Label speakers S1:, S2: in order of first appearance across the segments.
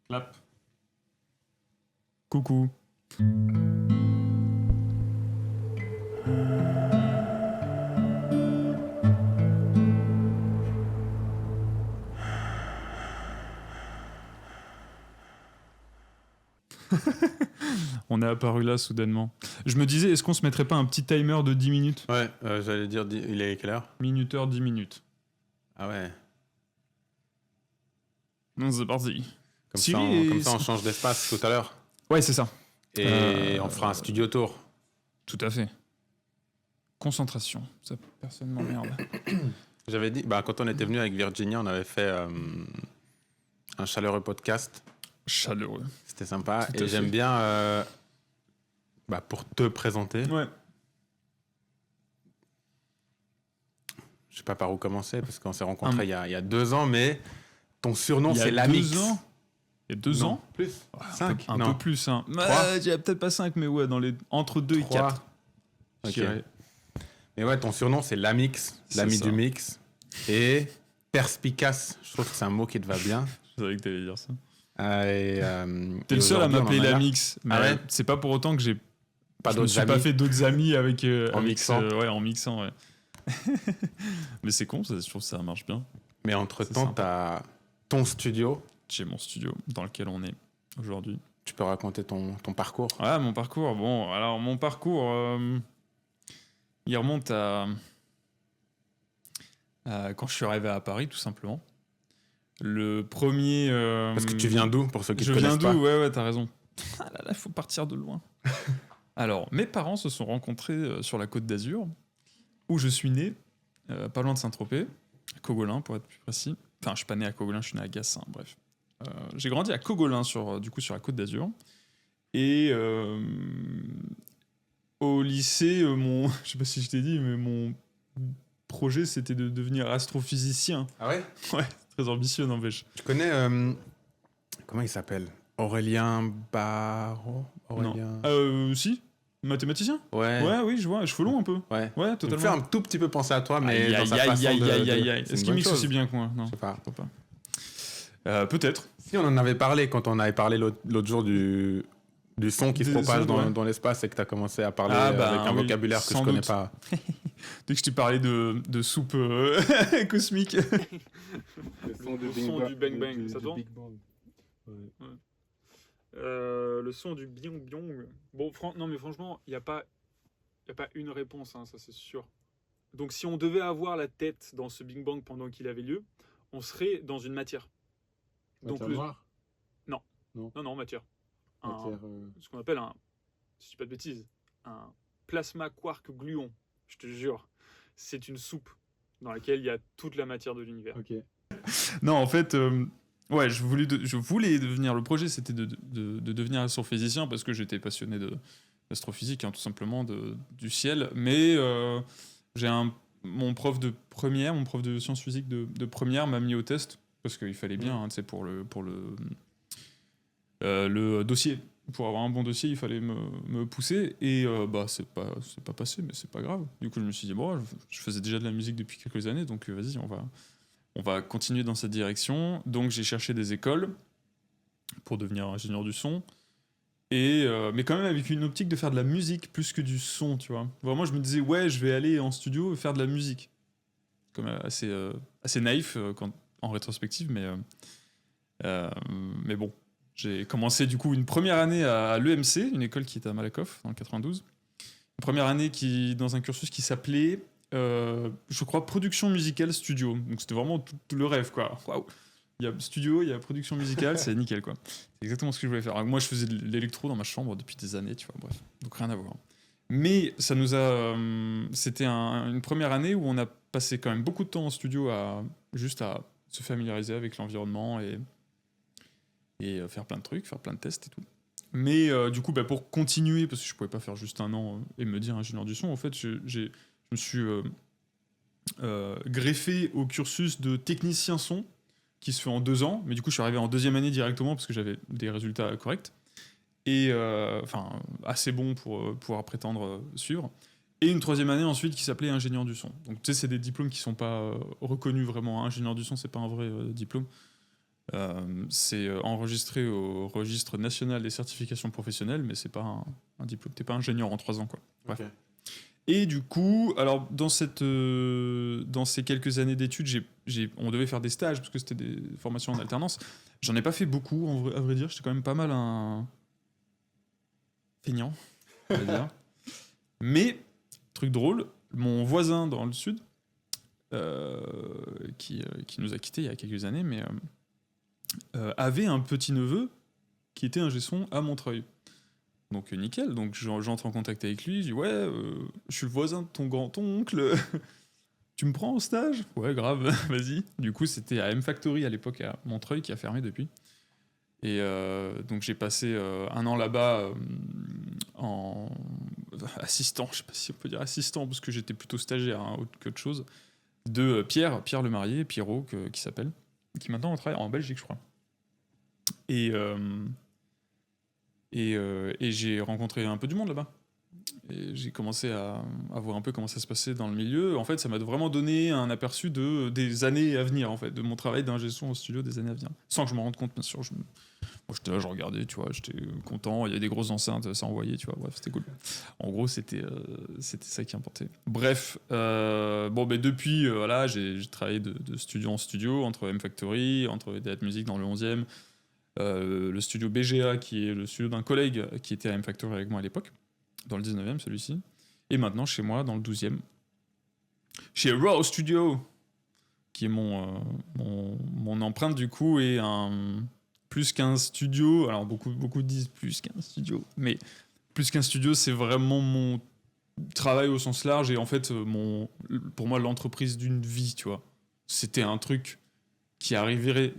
S1: Clap. Coucou. On est apparu là soudainement. Je me disais, est-ce qu'on se mettrait pas un petit timer de 10 minutes?
S2: Ouais, j'allais dire, il est quelle heure?
S1: Minuteur, 10 minutes.
S2: Ah ouais.
S1: Non, c'est parti.
S2: Comme ça, on change d'espace tout à l'heure.
S1: Ouais, c'est ça.
S2: Et on fera un studio tour.
S1: Tout à fait. Concentration. Ça, personne m'emmerde.
S2: J'avais dit, quand on était venu avec Virginia, on avait fait un chaleureux podcast.
S1: Chaleureux.
S2: C'était sympa.
S1: Tout à
S2: Et j'aime
S1: fait.
S2: bien, pour te présenter,
S1: Ouais.
S2: je sais pas par où commencer, parce qu'on s'est rencontrés il y a 2 ans, mais ton surnom, c'est
S1: Il y a
S2: Lamix.
S1: 2 ans. Il y a 2
S2: Non,
S1: ans.
S2: plus.
S1: Ouais,
S2: 5.
S1: un peu plus. Hein.
S2: Trois.
S1: J'ai peut-être pas 5, mais ouais, entre 2 et
S2: 3.
S1: 4.
S2: Ok. Mais ouais, ton surnom, c'est Lamix, l'ami
S1: ça.
S2: du mix. Et perspicace, je trouve que c'est un mot qui te va bien.
S1: Je savais que t'allais dire ça.
S2: T'es
S1: T'es le seul à m'appeler Lamix. Mais
S2: Ah ouais,
S1: c'est pas pour autant que je me
S2: d'autres
S1: suis pas
S2: amis
S1: fait d'autres amis avec.
S2: En mixant.
S1: Ouais, en mixant, ouais. Mais c'est con, je trouve que ça marche bien.
S2: Mais entre-temps,
S1: C'est
S2: t'as ton studio.
S1: J'ai mon studio dans lequel on est aujourd'hui.
S2: Tu peux raconter ton parcours.
S1: Ah, mon parcours. Bon, alors mon parcours, il remonte à quand je suis arrivé à Paris, tout simplement. Le premier.
S2: Parce que tu viens d'où, pour ceux qui
S1: Je
S2: ne
S1: viens
S2: connaissent
S1: d'où?
S2: pas?
S1: Ouais, t'as raison. Ah là là, il faut partir de loin. Alors, mes parents se sont rencontrés sur la Côte d'Azur, où je suis né, pas loin de Saint-Tropez, à Cogolin pour être plus précis. Enfin, je suis pas né à Cogolin, je suis né à Gassin, bref. J'ai grandi à Cogolin, sur la Côte d'Azur. Et au lycée, je sais pas si je t'ai dit, mais mon projet, c'était de devenir astrophysicien.
S2: Ah ouais?
S1: Ouais, très ambitieux, n'empêche.
S2: Tu connais, comment il s'appelle? Aurélien Barraud? Aurélien...
S1: Si, mathématicien.
S2: Ouais.
S1: Ouais, oui, je vois, cheveux longs un peu.
S2: Ouais.
S1: Ouais,
S2: Il me fait
S1: totalement.
S2: un tout petit peu penser à toi, mais
S1: Aïe,
S2: dans
S1: aïe,
S2: sa
S1: aïe,
S2: façon
S1: aïe,
S2: de...
S1: aïe, aïe, aïe.
S2: c'est
S1: Est-ce
S2: une
S1: qu'il
S2: bonne
S1: mixe
S2: chose.
S1: aussi bien que moi? Non,
S2: Je sais pas.
S1: je sais pas. Peut-être.
S2: Si, on en avait parlé quand on avait parlé l'autre jour du son qui se
S1: Des
S2: propage
S1: ondes, ouais.
S2: dans l'espace et que tu as commencé à parler
S1: Ah, bah,
S2: avec un
S1: oui,
S2: vocabulaire que
S1: sans
S2: je connais
S1: doute.
S2: pas.
S1: Dès que je t'ai parlé de soupe cosmique.
S3: Le son du bang bang, ça tourne? Le son du biong biong. Bon, non mais franchement, il n'y a pas une réponse, hein, ça c'est sûr. Donc si on devait avoir la tête dans ce Big Bang pendant qu'il avait lieu, on serait dans une matière. Donc
S4: noire.
S3: Non, matière.
S4: Matière,
S3: Ce qu'on appelle si je dis pas de bêtises, un plasma quark gluon. Je te jure, c'est une soupe dans laquelle il y a toute la matière de l'univers.
S4: Ok.
S1: Non, en fait, ouais, je voulais devenir. Le projet, c'était de devenir astrophysicien parce que j'étais passionné d'astrophysique, hein, tout simplement, du ciel. Mais j'ai mon prof de sciences physiques de première m'a mis au test parce qu'il fallait bien, hein, tu sais, pour le dossier. Pour avoir un bon dossier, il fallait me pousser et c'est pas passé, mais c'est pas grave. Du coup, je me suis dit bon, je faisais déjà de la musique depuis quelques années, donc vas-y, on va continuer dans cette direction. Donc j'ai cherché des écoles pour devenir ingénieur du son, mais quand même avec une optique de faire de la musique plus que du son, tu vois. Vraiment, je me disais ouais, je vais aller en studio et faire de la musique. Comme assez naïf en rétrospective, mais bon. J'ai commencé du coup une première année à l'EMC, une école qui est à Malakoff, dans le 92. Une première année dans un cursus qui s'appelait, je crois, production musicale studio. Donc c'était vraiment tout le rêve, quoi. Waouh! Il y a studio, il y a production musicale, c'est nickel, quoi. C'est exactement ce que je voulais faire. Alors, moi, je faisais de l'électro dans ma chambre depuis des années, tu vois, bref. Donc rien à voir. Mais ça nous a... c'était une première année où on a passé quand même beaucoup de temps en studio juste à se familiariser avec l'environnement et faire plein de trucs, faire plein de tests et tout. Mais du coup, pour continuer, parce que je pouvais pas faire juste un an et me dire ingénieur du son, en fait, je me suis greffé au cursus de technicien son, qui se fait en 2 ans, mais du coup, je suis arrivé en 2e année directement, parce que j'avais des résultats corrects, et assez bons pour pouvoir prétendre suivre. Et une 3e année ensuite qui s'appelait ingénieur du son. Donc tu sais, c'est des diplômes qui sont pas reconnus vraiment. Ingénieur du son, c'est pas un vrai diplôme. C'est enregistré au registre national des certifications professionnelles, mais c'est pas un diplôme. T'es pas ingénieur en 3 ans, quoi. Bref.
S2: Ok.
S1: Et du coup, alors dans ces quelques années d'études, on devait faire des stages parce que c'était des formations en alternance. J'en ai pas fait beaucoup, à vrai dire. J'étais quand même pas mal un feignant, on va dire. Mais truc drôle, mon voisin dans le sud, qui nous a quittés il y a quelques années, mais avait un petit neveu qui était ingé son à Montreuil. Donc nickel, donc j'entre en contact avec lui, je dis ouais, je suis le voisin de ton grand-oncle, tu me prends en stage? Ouais, grave, vas-y. Du coup, c'était à M-Factory à l'époque à Montreuil qui a fermé depuis. Et donc j'ai passé 1 an là-bas en assistant, je sais pas si on peut dire assistant parce que j'étais plutôt stagiaire qu'autre chose, de Pierre le marié, Pierrot qui s'appelle, qui maintenant travaille en Belgique je crois. Et j'ai rencontré un peu du monde là-bas. Et j'ai commencé à voir un peu comment ça se passait dans le milieu. En fait, ça m'a vraiment donné un aperçu des années à venir, en fait, de mon travail d'ingé son au studio des années à venir. Sans que je me rende compte, bien sûr. Moi, j'étais là, je regardais, tu vois, j'étais content. Il y avait des grosses enceintes, ça envoyait, tu vois. Bref, c'était cool. En gros, c'était ça qui importait. Bref, depuis, voilà, j'ai travaillé de studio en studio, entre M-Factory, entre Dead Music dans le 11e, le studio BGA, qui est le studio d'un collègue qui était à M-Factory avec moi à l'époque, dans le 19e celui-ci, et maintenant chez moi dans le 12e, chez Raw Studio, qui est mon empreinte du coup, et plus qu'un studio, alors beaucoup disent plus qu'un studio, mais plus qu'un studio, c'est vraiment mon travail au sens large, et en fait, pour moi, l'entreprise d'une vie, tu vois. C'était un truc qui arriverait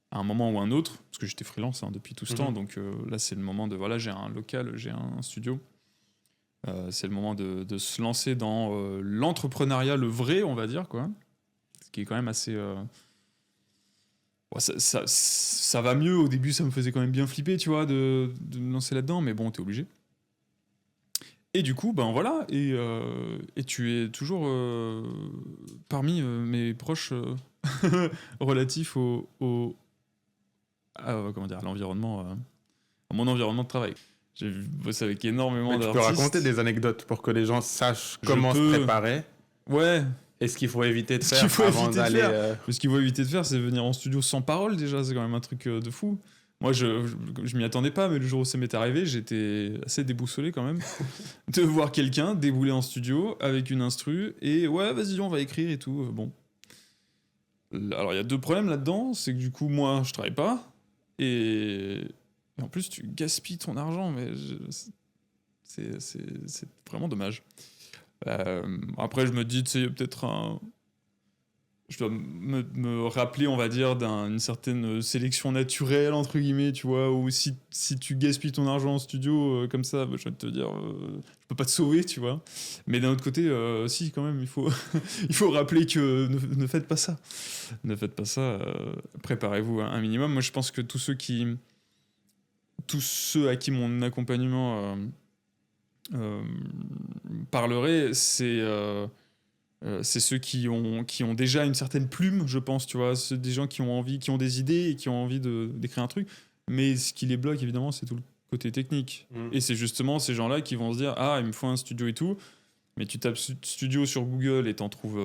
S1: à un moment ou un autre, parce que j'étais freelance depuis tout ce temps, donc là c'est le moment de, voilà, j'ai un local, j'ai un studio, c'est le moment de se lancer dans l'entrepreneuriat, le vrai, on va dire, quoi, ce qui est quand même assez... ça va mieux, au début ça me faisait quand même bien flipper, tu vois, de me lancer là-dedans, mais bon, t'es obligé. Et du coup, ben voilà, et tu es toujours parmi mes proches relatifs à l'environnement, à mon environnement de travail. J'ai bossé avec énormément
S2: Mais tu
S1: d'artistes.
S2: peux raconter des anecdotes pour que les gens sachent comment se préparer.
S1: Ouais.
S2: Et ce qu'il faut éviter de faire avant d'aller...
S1: Mais ce qu'il faut éviter de faire, c'est venir en studio sans parole, déjà. C'est quand même un truc de fou. Moi, je m'y attendais pas, mais le jour où ça m'est arrivé, j'étais assez déboussolé quand même de voir quelqu'un débouler en studio avec une instru et ouais, vas-y, on va écrire et tout. Bon. Alors, il y a 2 problèmes là-dedans. C'est que du coup, moi, je travaille pas. Et en plus, tu gaspilles ton argent, mais c'est vraiment dommage. Après, je me dis, tu sais, peut-être je dois me rappeler, on va dire, d'une certaine sélection naturelle, entre guillemets, tu vois, où si tu gaspilles ton argent en studio comme ça, je vais te dire, je peux pas te sauver, tu vois. Mais d'un autre côté, si, quand même, il faut, il faut rappeler que ne faites pas ça. Ne faites pas ça, préparez-vous un minimum. Moi, je pense que tous ceux à qui mon accompagnement parlerait, c'est ceux qui ont déjà une certaine plume, je pense, tu vois. C'est des gens qui ont envie, qui ont des idées et qui ont envie d'écrire un truc. Mais ce qui les bloque, évidemment, c'est tout le côté technique. Et c'est justement ces gens-là qui vont se dire, ah, il me faut un studio et tout. Mais tu tapes studio sur Google et t'en trouves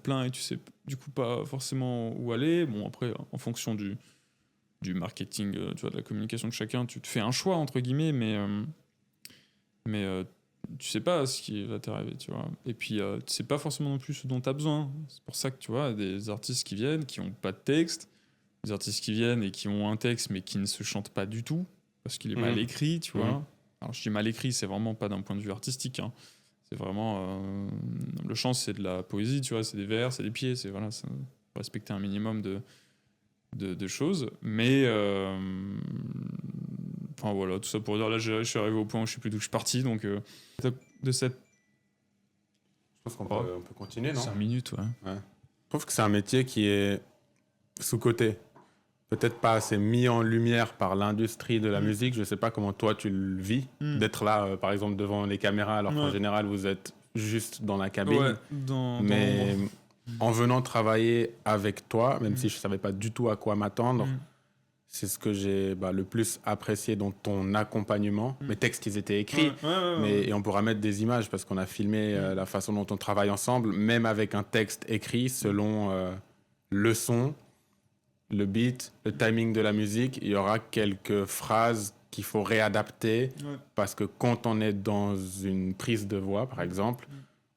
S1: plein et tu sais du coup pas forcément où aller. Bon, après, en fonction du marketing, tu vois, de la communication de chacun, tu te fais un choix, entre guillemets, mais tu sais pas ce qui va t'arriver, tu vois. Et puis, tu sais pas forcément non plus ce dont tu as besoin. C'est pour ça que, tu vois, des artistes qui viennent, qui ont pas de texte, des artistes qui viennent et qui ont un texte, mais qui ne se chantent pas du tout, parce qu'il est mal écrit, tu vois. Alors, je dis mal écrit, c'est vraiment pas d'un point de vue artistique, hein. C'est vraiment... le chant, c'est de la poésie, tu vois, c'est des vers, c'est des pieds, c'est... Voilà, ça, faut respecter un minimum de choses, mais... Enfin voilà, tout ça pour dire, là je suis arrivé au point où je sais plus d'où je suis parti, donc de cette...
S2: Je pense qu'on peut continuer, non ?
S1: 5 minutes, ouais.
S2: Je trouve que c'est un métier qui est sous-coté. Peut-être pas assez mis en lumière par l'industrie de la musique. Je sais pas comment toi tu le vis, d'être là, par exemple, devant les caméras, alors qu'en général vous êtes juste dans la cabine.
S1: Ouais,
S2: mais en venant travailler avec toi, même
S1: Mm.
S2: si je savais pas du tout à quoi m'attendre,
S1: Mm.
S2: c'est ce que j'ai le plus apprécié dans ton accompagnement.
S1: Mm.
S2: Mes textes, ils étaient écrits,
S1: Ouais.
S2: et on pourra mettre des images parce qu'on a filmé la façon dont on travaille ensemble, même avec un texte écrit selon le son, le beat, le timing de la musique. Il y aura quelques phrases qu'il faut réadapter
S1: Ouais.
S2: parce que quand on est dans une prise de voix, par exemple,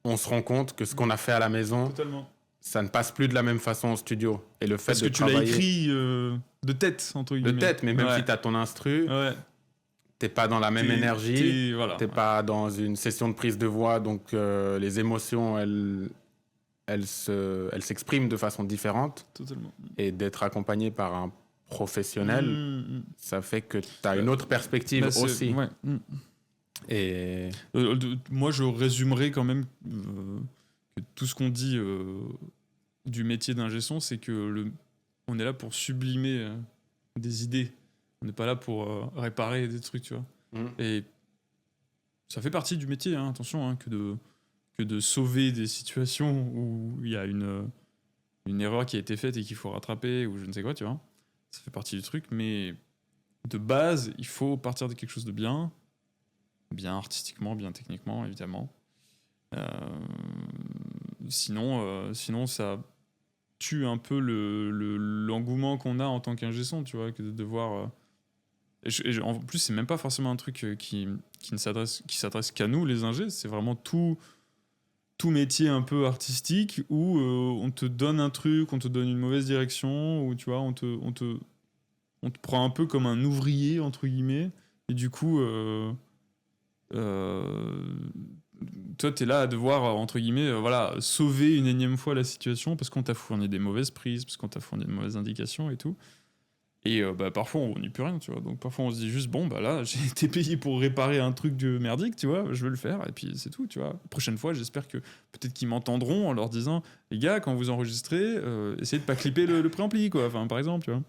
S2: on se rend compte que ce qu'on a fait à la maison,
S1: Totalement.
S2: ça ne passe plus de la même façon au studio. Et le fait
S1: Parce que
S2: de
S1: tu l'as
S2: travailler
S1: écrit de tête, entre
S2: de
S1: guillemets.
S2: tête, mais même
S1: Ouais.
S2: si tu as ton instru,
S1: Ouais.
S2: t'es pas dans la même énergie,
S1: Voilà.
S2: t'es pas dans une session de prise de voix, donc les émotions, elles s'expriment de façon différente.
S1: Totalement.
S2: Et d'être accompagné par un professionnel,
S1: Mm.
S2: ça fait que tu as une autre perspective
S1: Bah, c'est-
S2: aussi.
S1: ouais. Mm.
S2: Et
S1: Moi, je résumerai quand même que tout ce qu'on dit du métier d'ingé son, c'est que on est là pour sublimer des idées. On n'est pas là pour réparer des trucs, tu vois. Et ça fait partie du métier, hein, attention, hein, que de sauver des situations où il y a une erreur qui a été faite et qu'il faut rattraper, ou je ne sais quoi, tu vois. Ça fait partie du truc, mais de base, il faut partir de quelque chose de bien artistiquement, bien techniquement, évidemment. Sinon, ça tue un peu l'engouement qu'on a en tant qu'ingé son, tu vois, que de devoir... en plus, c'est même pas forcément un truc qui s'adresse qu'à nous, les ingés. C'est vraiment tout métier un peu artistique où on te donne un truc, on te donne une mauvaise direction, ou tu vois, on te prend un peu comme un ouvrier, entre guillemets, et du coup... toi, t'es là à devoir, entre guillemets, sauver une énième fois la situation parce qu'on t'a fourni des mauvaises prises, parce qu'on t'a fourni de mauvaises indications et tout. Et parfois, on n'y peut rien, tu vois. Donc parfois, on se dit juste, bon, bah là, j'ai été payé pour réparer un truc de merdique, tu vois, je vais le faire, et puis c'est tout, tu vois. La prochaine fois, j'espère que peut-être qu'ils m'entendront en leur disant, les gars, quand vous enregistrez, essayez de pas clipper le préampli, quoi, enfin, par exemple, tu vois.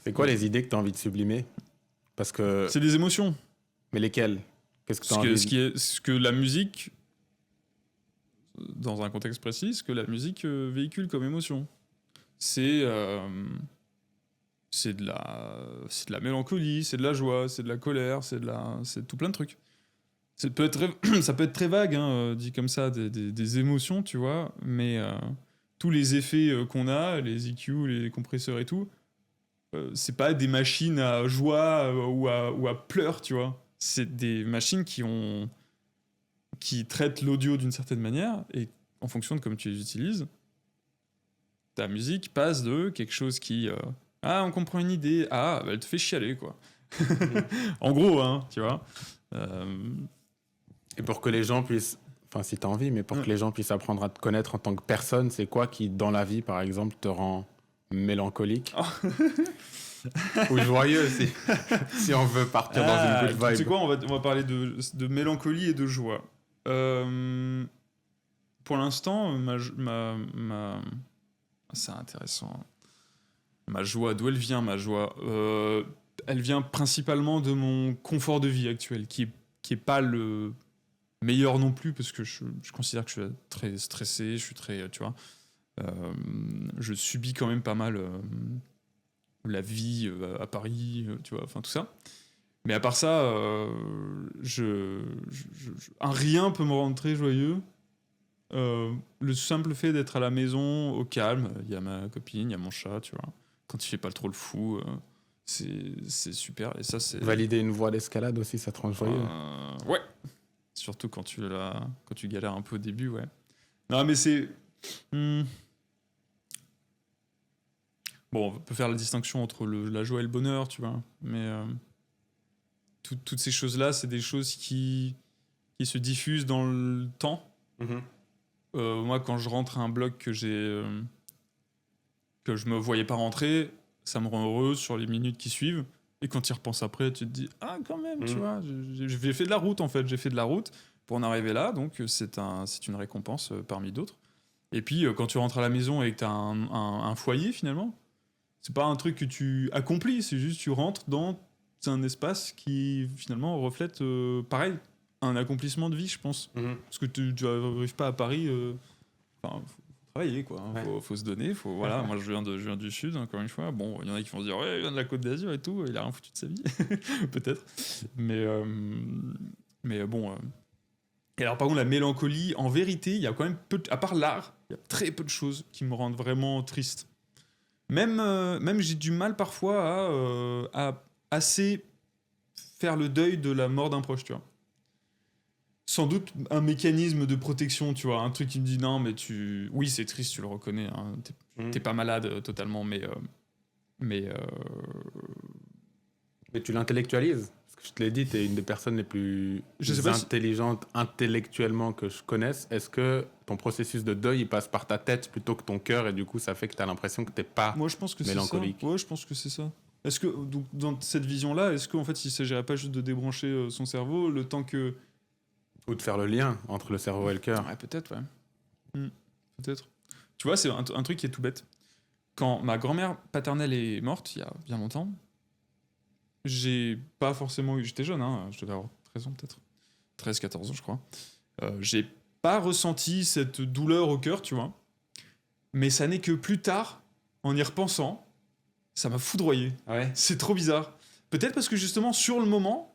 S2: c'est quoi les idées que tu as envie de sublimer? Parce que...
S1: C'est des émotions.
S2: Mais lesquelles? Qu'est-ce que tu as
S1: Ce que la musique, dans un contexte précis, ce que la musique véhicule comme émotion. C'est de la mélancolie, c'est de la joie, c'est de la colère, c'est tout plein de trucs. Ça peut être très vague, hein, dit comme ça, des émotions, tu vois, mais tous les effets qu'on a, les EQ, les compresseurs et tout, c'est pas des machines à joie ou à pleurs, tu vois. C'est des machines qui traitent l'audio d'une certaine manière, et en fonction de comment tu les utilises, ta musique passe de quelque chose qui... on comprend une idée, elle te fait chialer, quoi. En gros, hein, tu vois.
S2: Et pour que les gens puissent... Enfin, si tu as envie, mais pour que les gens puissent apprendre à te connaître en tant que personne, c'est quoi qui, dans la vie, par exemple, te rend mélancolique ou joyeux, si on veut partir dans une good vibe?
S1: Tu sais quoi, on va parler de mélancolie et de joie. Pour l'instant, c'est intéressant. Ma joie, d'où elle vient, ma joie elle vient principalement de mon confort de vie actuel, qui est pas le meilleur non plus, parce que je considère que je suis très stressé, je suis très, tu vois, je subis quand même pas mal la vie à Paris, tu vois, enfin tout ça. Mais à part ça, un rien peut me rendre très joyeux. Le simple fait d'être à la maison, au calme, il y a ma copine, il y a mon chat, tu vois. Quand il fait pas trop le fou, c'est super. Et ça, c'est...
S2: Valider une voie d'escalade aussi, ça te rend joyeux?
S1: Ouais. Surtout quand tu galères un peu au début, ouais. Non, mais c'est... Bon, on peut faire la distinction entre la joie et le bonheur, tu vois. Mais toutes ces choses-là, c'est des choses qui se diffusent dans le temps. Moi, quand je rentre à un bloc que je me voyais pas rentrer, ça me rend heureux sur les minutes qui suivent. Et quand tu y repenses après, tu te dis, quand même, tu vois, j'ai fait de la route, en fait. J'ai fait de la route pour en arriver là, donc c'est une récompense parmi d'autres. Et puis, quand tu rentres à la maison et que tu as un foyer, finalement, c'est pas un truc que tu accomplis, c'est juste tu rentres dans un espace qui, finalement, reflète, pareil, un accomplissement de vie, je pense. Parce que tu n'arrives pas à Paris... faut travailler, quoi. Faut se donner. Voilà, moi, je viens du Sud, encore une fois. Bon, il y en a qui vont se dire, ouais, il vient de la Côte d'Azur et tout, il a rien foutu de sa vie. Peut-être. Mais bon. Et alors, par contre, la mélancolie, en vérité, il y a quand même à part l'art, il y a très peu de choses qui me rendent vraiment triste. Même j'ai du mal parfois à assez faire le deuil de la mort d'un proche, tu vois. Sans doute un mécanisme de protection, tu vois, un truc qui me dit non, mais oui, c'est triste, tu le reconnais, hein, t'es pas malade totalement, mais
S2: tu l'intellectualises. Parce que je te l'ai dit, t'es une des personnes les plus intelligentes intellectuellement que je connaisse. Est-ce que ton processus de deuil, il passe par ta tête plutôt que ton cœur, et du coup, ça fait que t'as l'impression que t'es pas
S1: moi, je pense que
S2: mélancolique?
S1: C'est ça. Ouais, je pense que c'est ça. Est-ce que, donc, dans cette vision-là, est-ce qu'en fait, il s'agirait pas juste de débrancher son cerveau le temps que...
S2: Ou de faire le lien entre le cerveau et le cœur.
S1: Ouais, peut-être, ouais. Peut-être. Tu vois, c'est un truc qui est tout bête. Quand ma grand-mère paternelle est morte, il y a bien longtemps, j'ai pas forcément eu... J'étais jeune, hein, je devais avoir 13 ans peut-être. 13-14 ans, je crois. J'ai pas ressenti cette douleur au cœur, tu vois. Mais ça n'est que plus tard, en y repensant, ça m'a foudroyé.
S2: Ouais.
S1: C'est trop bizarre. Peut-être parce que justement, sur le moment,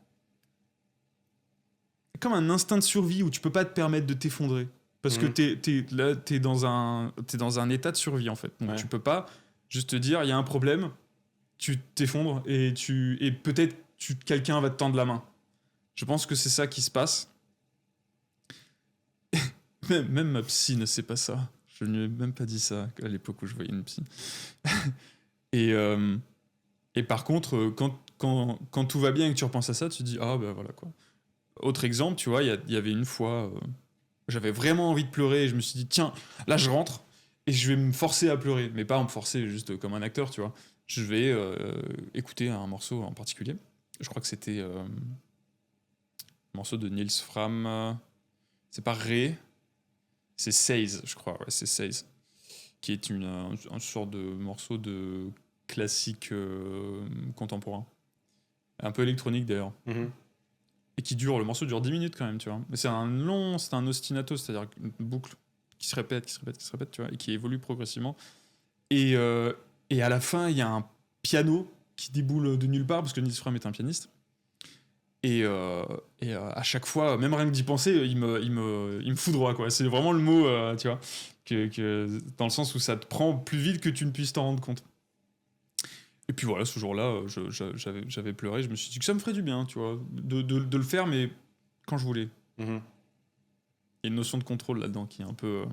S1: comme un instinct de survie où tu peux pas te permettre de t'effondrer. Parce que t'es dans un état de survie, en fait. Donc tu peux pas juste te dire, il y a un problème, tu t'effondres et peut-être quelqu'un va te tendre la main. Je pense que c'est ça qui se passe. Même ma psy ne sait pas ça. Je ne lui ai même pas dit ça à l'époque où je voyais une psy. Et par contre, quand tout va bien et que tu repenses à ça, tu te dis, ah ben voilà quoi. Autre exemple, tu vois, il y avait une fois, j'avais vraiment envie de pleurer et je me suis dit, tiens, là je rentre et je vais me forcer à pleurer. Mais pas en me forcer juste comme un acteur, tu vois. Je vais écouter un morceau en particulier. Je crois que c'était un morceau de Nils Fram. C'est pas Ré, c'est Says, je crois. Ouais, c'est Says. Qui est une sorte de morceau de classique contemporain. Un peu électronique d'ailleurs. Et le morceau dure 10 minutes quand même, tu vois. Mais c'est un ostinato, c'est-à-dire une boucle qui se répète, tu vois, et qui évolue progressivement. Et à la fin, il y a un piano qui déboule de nulle part, parce que Nils Fram est un pianiste. Et à chaque fois, même rien que d'y penser, il me foudroie, quoi. C'est vraiment le mot, tu vois, que dans le sens où ça te prend plus vite que tu ne puisses t'en rendre compte. Et puis voilà, ce jour-là, j'avais pleuré, je me suis dit que ça me ferait du bien, tu vois, de le faire, mais quand je voulais. Il y a une notion de contrôle là-dedans qui est un peu...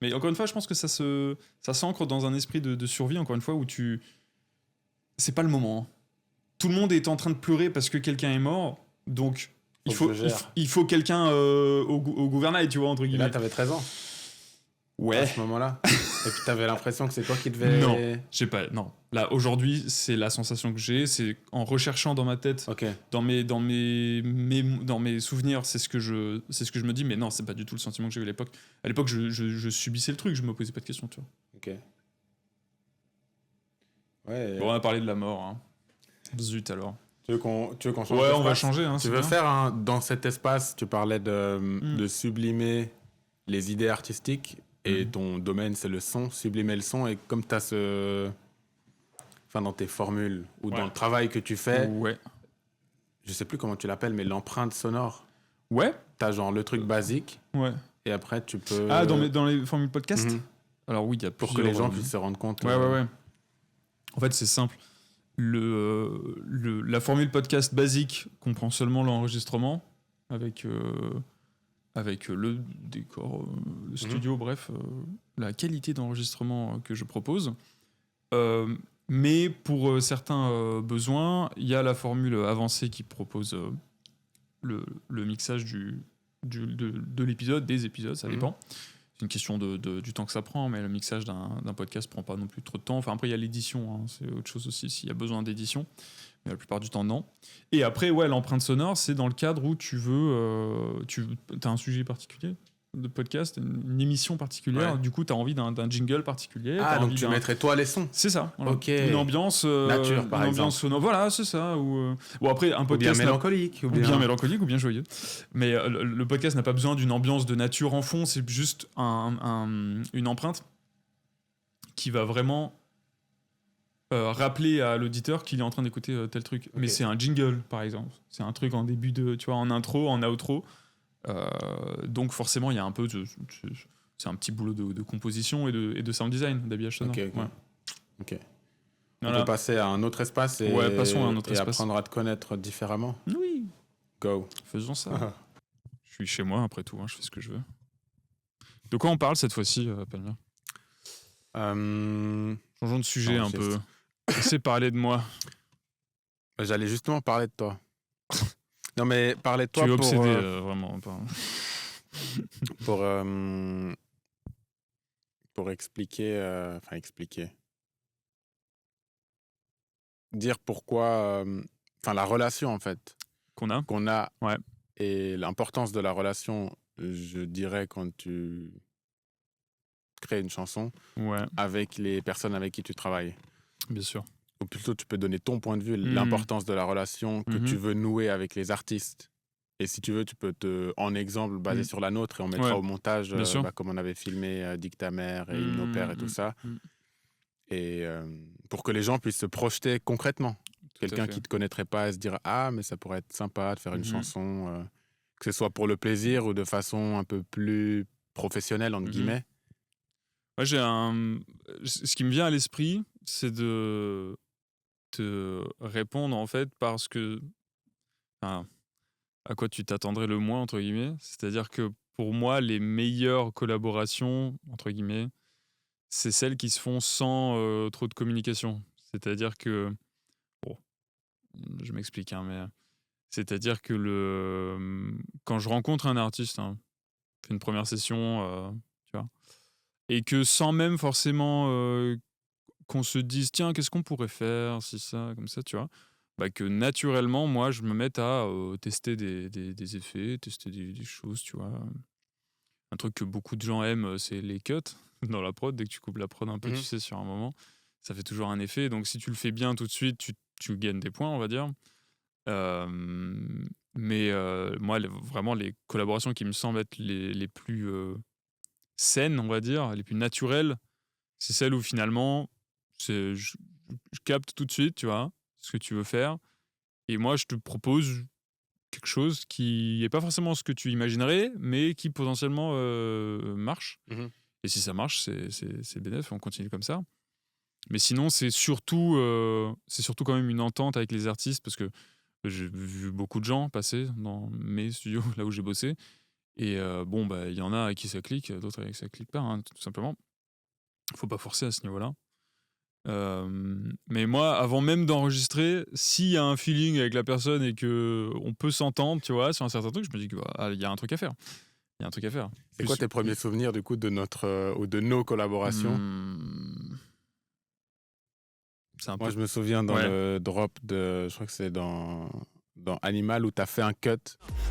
S1: Mais encore une fois, je pense que ça s'ancre dans un esprit de survie, encore une fois, où c'est pas le moment. Tout le monde est en train de pleurer parce que quelqu'un est mort, donc il faut quelqu'un au gouvernail, tu vois, entre guillemets.
S2: Et là, t'avais 13 ans.
S1: Ouais.
S2: À ce moment-là. Et puis t'avais l'impression que c'est toi qui devais...
S1: Non. Là, aujourd'hui, c'est la sensation que j'ai, c'est en recherchant dans ma tête, dans mes souvenirs, c'est ce que je me dis, mais non, c'est pas du tout le sentiment que j'ai eu à l'époque. À l'époque, je subissais le truc, je me posais pas de questions, tu vois.
S2: Ok. Ouais.
S1: Bon, on a parlé de la mort, hein. Zut alors.
S2: Tu veux qu'on change?
S1: Ouais, on va changer. Hein,
S2: tu veux faire dans cet espace, tu parlais de sublimer les idées artistiques. Et ton domaine, c'est le son, sublimer le son. Et comme tu as dans tes formules ou dans le travail que tu fais, je sais plus comment tu l'appelles, mais l'empreinte sonore.
S1: Ouais.
S2: Tu as genre le truc basique.
S1: Ouais.
S2: Et après, tu peux...
S1: Ah, dans les formules podcast Alors oui, il y a
S2: pour que les gens puissent se rendre compte.
S1: Ouais. En fait, c'est simple. La formule podcast basique comprend seulement l'enregistrement avec le décor, le studio, bref, la qualité d'enregistrement que je propose. Mais pour certains besoins, il y a la formule avancée qui propose le mixage de l'épisode, des épisodes, ça dépend. C'est une question du temps que ça prend, mais le mixage d'un podcast prend pas non plus trop de temps. Enfin, après, il y a l'édition, hein, c'est autre chose aussi, s'il y a besoin d'édition. Mais la plupart du temps, non. Et après, l'empreinte sonore, c'est dans le cadre où tu veux... t'as un sujet particulier ? de podcast, une émission particulière.
S2: Ouais.
S1: Du coup, tu as envie d'un jingle particulier.
S2: Ah,
S1: t'as
S2: donc
S1: envie
S2: tu
S1: d'un-
S2: mettrais toi les sons.
S1: C'est ça. Voilà.
S2: Ok.
S1: Une ambiance.
S2: Nature, par
S1: une
S2: exemple.
S1: ambiance sonore. Voilà, c'est ça. Bon, après, un
S2: Ou bien
S1: podcast.
S2: mélancolique.
S1: Ou bien mélancolique ou bien joyeux. Mais le podcast n'a pas besoin d'une ambiance de nature en fond, c'est juste une empreinte qui va vraiment rappeler à l'auditeur qu'il est en train d'écouter tel truc. Mais c'est un jingle, par exemple. C'est un truc en début de, tu vois, en intro, en outro. Donc forcément, il y a un peu c'est un petit boulot de composition et de sound design, d'habillage sonore.
S2: Ok.
S1: Ouais.
S2: Ok.
S1: Voilà.
S2: On peut passer à un autre espace et,
S1: Ouais, passons à un autre
S2: et
S1: espace.
S2: apprendre à te connaître différemment.
S1: Oui,
S2: Go.
S1: faisons ça. Je suis chez moi, après tout, hein, je fais ce que je veux. De quoi on parle cette fois-ci, Palmyre? Changeons de sujet un peu. Laissez parler de moi.
S2: J'allais justement parler de toi. Non, mais parler de toi
S1: Tu es
S2: pour...
S1: obsédé, vraiment.
S2: pour expliquer... Enfin, expliquer. Dire pourquoi... Enfin, la relation, en fait,
S1: Qu'on a.
S2: qu'on a
S1: Ouais.
S2: et l'importance de la relation, je dirais, quand tu crées une chanson
S1: Ouais,
S2: avec les personnes avec qui tu travailles.
S1: bien sûr.
S2: Ou plutôt, tu peux donner ton point de vue, l'importance de la relation que tu veux nouer avec les artistes. Et si tu veux, tu peux en exemple baser sur la nôtre et on mettra au montage, comme on avait filmé Dick ta mère et Hymne au père et tout ça. Et pour que les gens puissent se projeter concrètement. Quelqu'un qui ne te connaîtrait pas et se dire « Ah, mais ça pourrait être sympa de faire une chanson, que ce soit pour le plaisir ou de façon un peu plus professionnelle, entre guillemets. »
S1: Moi, ce qui me vient à l'esprit, c'est de te répondre, en fait, parce que... Enfin, à quoi tu t'attendrais le moins, entre guillemets. C'est-à-dire que pour moi, les meilleures collaborations, entre guillemets, c'est celles qui se font sans trop de communication. C'est-à-dire que... Bon, je m'explique, hein, mais... C'est-à-dire que quand je rencontre un artiste, hein, je fais une première session, tu vois, et que sans même forcément qu'on se dise, tiens, qu'est-ce qu'on pourrait faire, si ça, comme ça, tu vois, bah, que naturellement, moi, je me mette à tester des effets, tester des choses, tu vois. Un truc que beaucoup de gens aiment, c'est les cuts dans la prod. Dès que tu coupes la prod un peu, tu sais, sur un moment, ça fait toujours un effet. Donc, si tu le fais bien tout de suite, tu gagnes des points, on va dire. Mais moi, vraiment, les collaborations qui me semblent être les plus saines, on va dire, les plus naturelles, c'est celles où finalement, je capte tout de suite, tu vois, ce que tu veux faire. Et moi, je te propose quelque chose qui n'est pas forcément ce que tu imaginerais, mais qui potentiellement marche. Et si ça marche, c'est bénéf, on continue comme ça. Mais sinon, c'est surtout quand même une entente avec les artistes, parce que j'ai vu beaucoup de gens passer dans mes studios, là où j'ai bossé. Et bon, bah, il y en a avec qui ça clique, d'autres avec qui ça clique pas, hein, tout simplement. Faut pas forcer à ce niveau-là. Mais moi, avant même d'enregistrer, s'il y a un feeling avec la personne et qu'on peut s'entendre, tu vois, sur un certain truc, je me dis qu'il y a un truc à faire. Il y a un truc à faire.
S2: C'est quoi tes premiers souvenirs, du coup, de ou de nos collaborations? Moi, je me souviens dans le drop de... Je crois que c'est dans Animal où tu as fait un cut.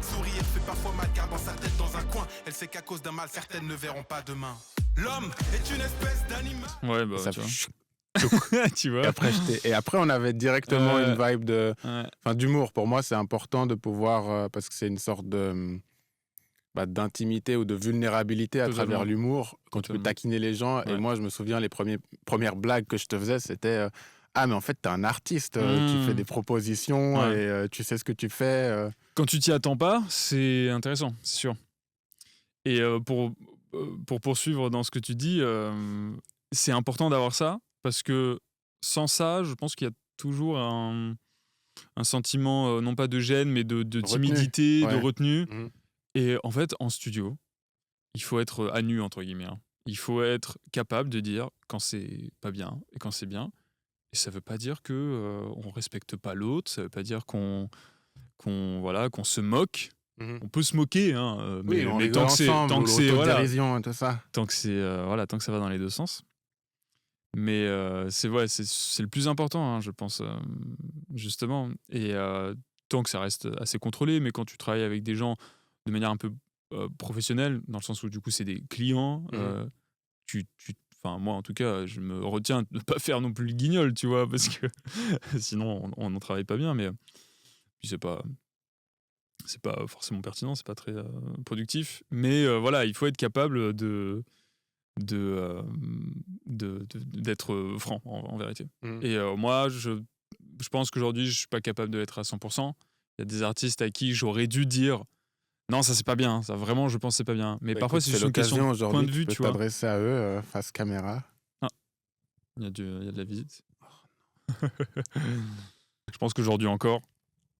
S4: Sourire fait parfois mal car dans sa tête dans un coin, elle sait qu'à cause d'un mal, certaines ne verront pas demain. L'homme est une espèce d'animal.
S1: Ouais, bah,
S2: ça
S1: tu
S2: fait...
S1: vois. Tu vois.
S2: Et après, on avait directement une vibe d'humour. Pour moi, c'est important de pouvoir... parce que c'est une sorte de... d'intimité ou de vulnérabilité à travers l'humour, quand tu peux taquiner les gens. Et moi, je me souviens, les premières blagues que je te faisais, c'était ah, mais en fait, t'es un artiste, tu fais des propositions et tu sais ce que tu fais.
S1: Quand tu t'y attends pas, c'est intéressant, c'est sûr. Et pour poursuivre dans ce que tu dis, c'est important d'avoir ça, parce que sans ça, je pense qu'il y a toujours un sentiment, non pas de gêne, mais de timidité, de retenue. Et en fait, en studio, il faut être à nu, entre guillemets. Il faut être capable de dire quand c'est pas bien et quand c'est bien. Et ça veut pas dire qu'on respecte pas l'autre, ça veut pas dire qu'on se moque. On peut se moquer, hein, mais tant que c'est
S2: tout ça.
S1: Tant que ça va dans les deux sens. Mais c'est le plus important, hein, je pense, justement. Et tant que ça reste assez contrôlé, mais quand tu travailles avec des gens de manière un peu professionnels, dans le sens où du coup c'est des clients. Enfin, moi en tout cas, je me retiens de ne pas faire non plus le guignol, tu vois, parce que sinon on n'en travaille pas bien. Mais puis c'est pas forcément pertinent, c'est pas très productif. Mais voilà, il faut être capable d'être franc en vérité. Et moi, je pense qu'aujourd'hui, je suis pas capable de l'être à 100%. Il y a des artistes à qui j'aurais dû dire non, ça c'est pas bien, ça vraiment, je pense que c'est pas bien. Mais parfois, c'est juste une question de point de vue,
S2: tu
S1: tu vois.
S2: t'adresser à eux face caméra.
S1: Il y a de la visite. Je pense qu'aujourd'hui encore,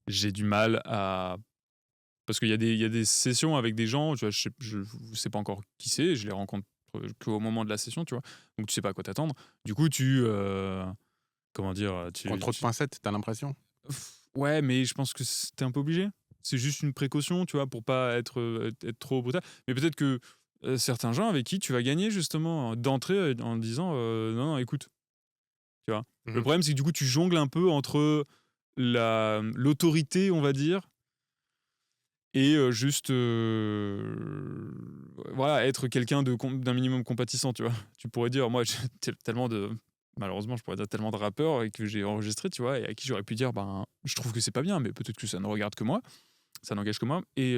S1: j'ai du mal à. Parce qu'il y a des sessions avec des gens, tu vois, je sais pas encore qui c'est, je les rencontre qu'au moment de la session, tu vois. Donc tu sais pas à quoi t'attendre. Du coup, comment dire,
S2: Prends trop de pincettes, t'as l'impression?
S1: Ouais, mais je pense que t'es un peu obligé. C'est juste une précaution, tu vois, pour pas être trop brutal. Mais peut-être que certains gens avec qui tu vas gagner justement d'entrée en disant non, écoute, tu vois. Le problème, c'est que du coup, tu jongles un peu entre l'autorité, on va dire, et juste voilà, être quelqu'un d'un minimum compatissant, tu vois. Tu pourrais dire, moi, j'ai tellement de. Malheureusement, je pourrais dire tellement de rappeurs et que j'ai enregistré, tu vois, et à qui j'aurais pu dire, ben, je trouve que c'est pas bien, mais peut-être que ça ne regarde que moi, ça n'engage que moi, et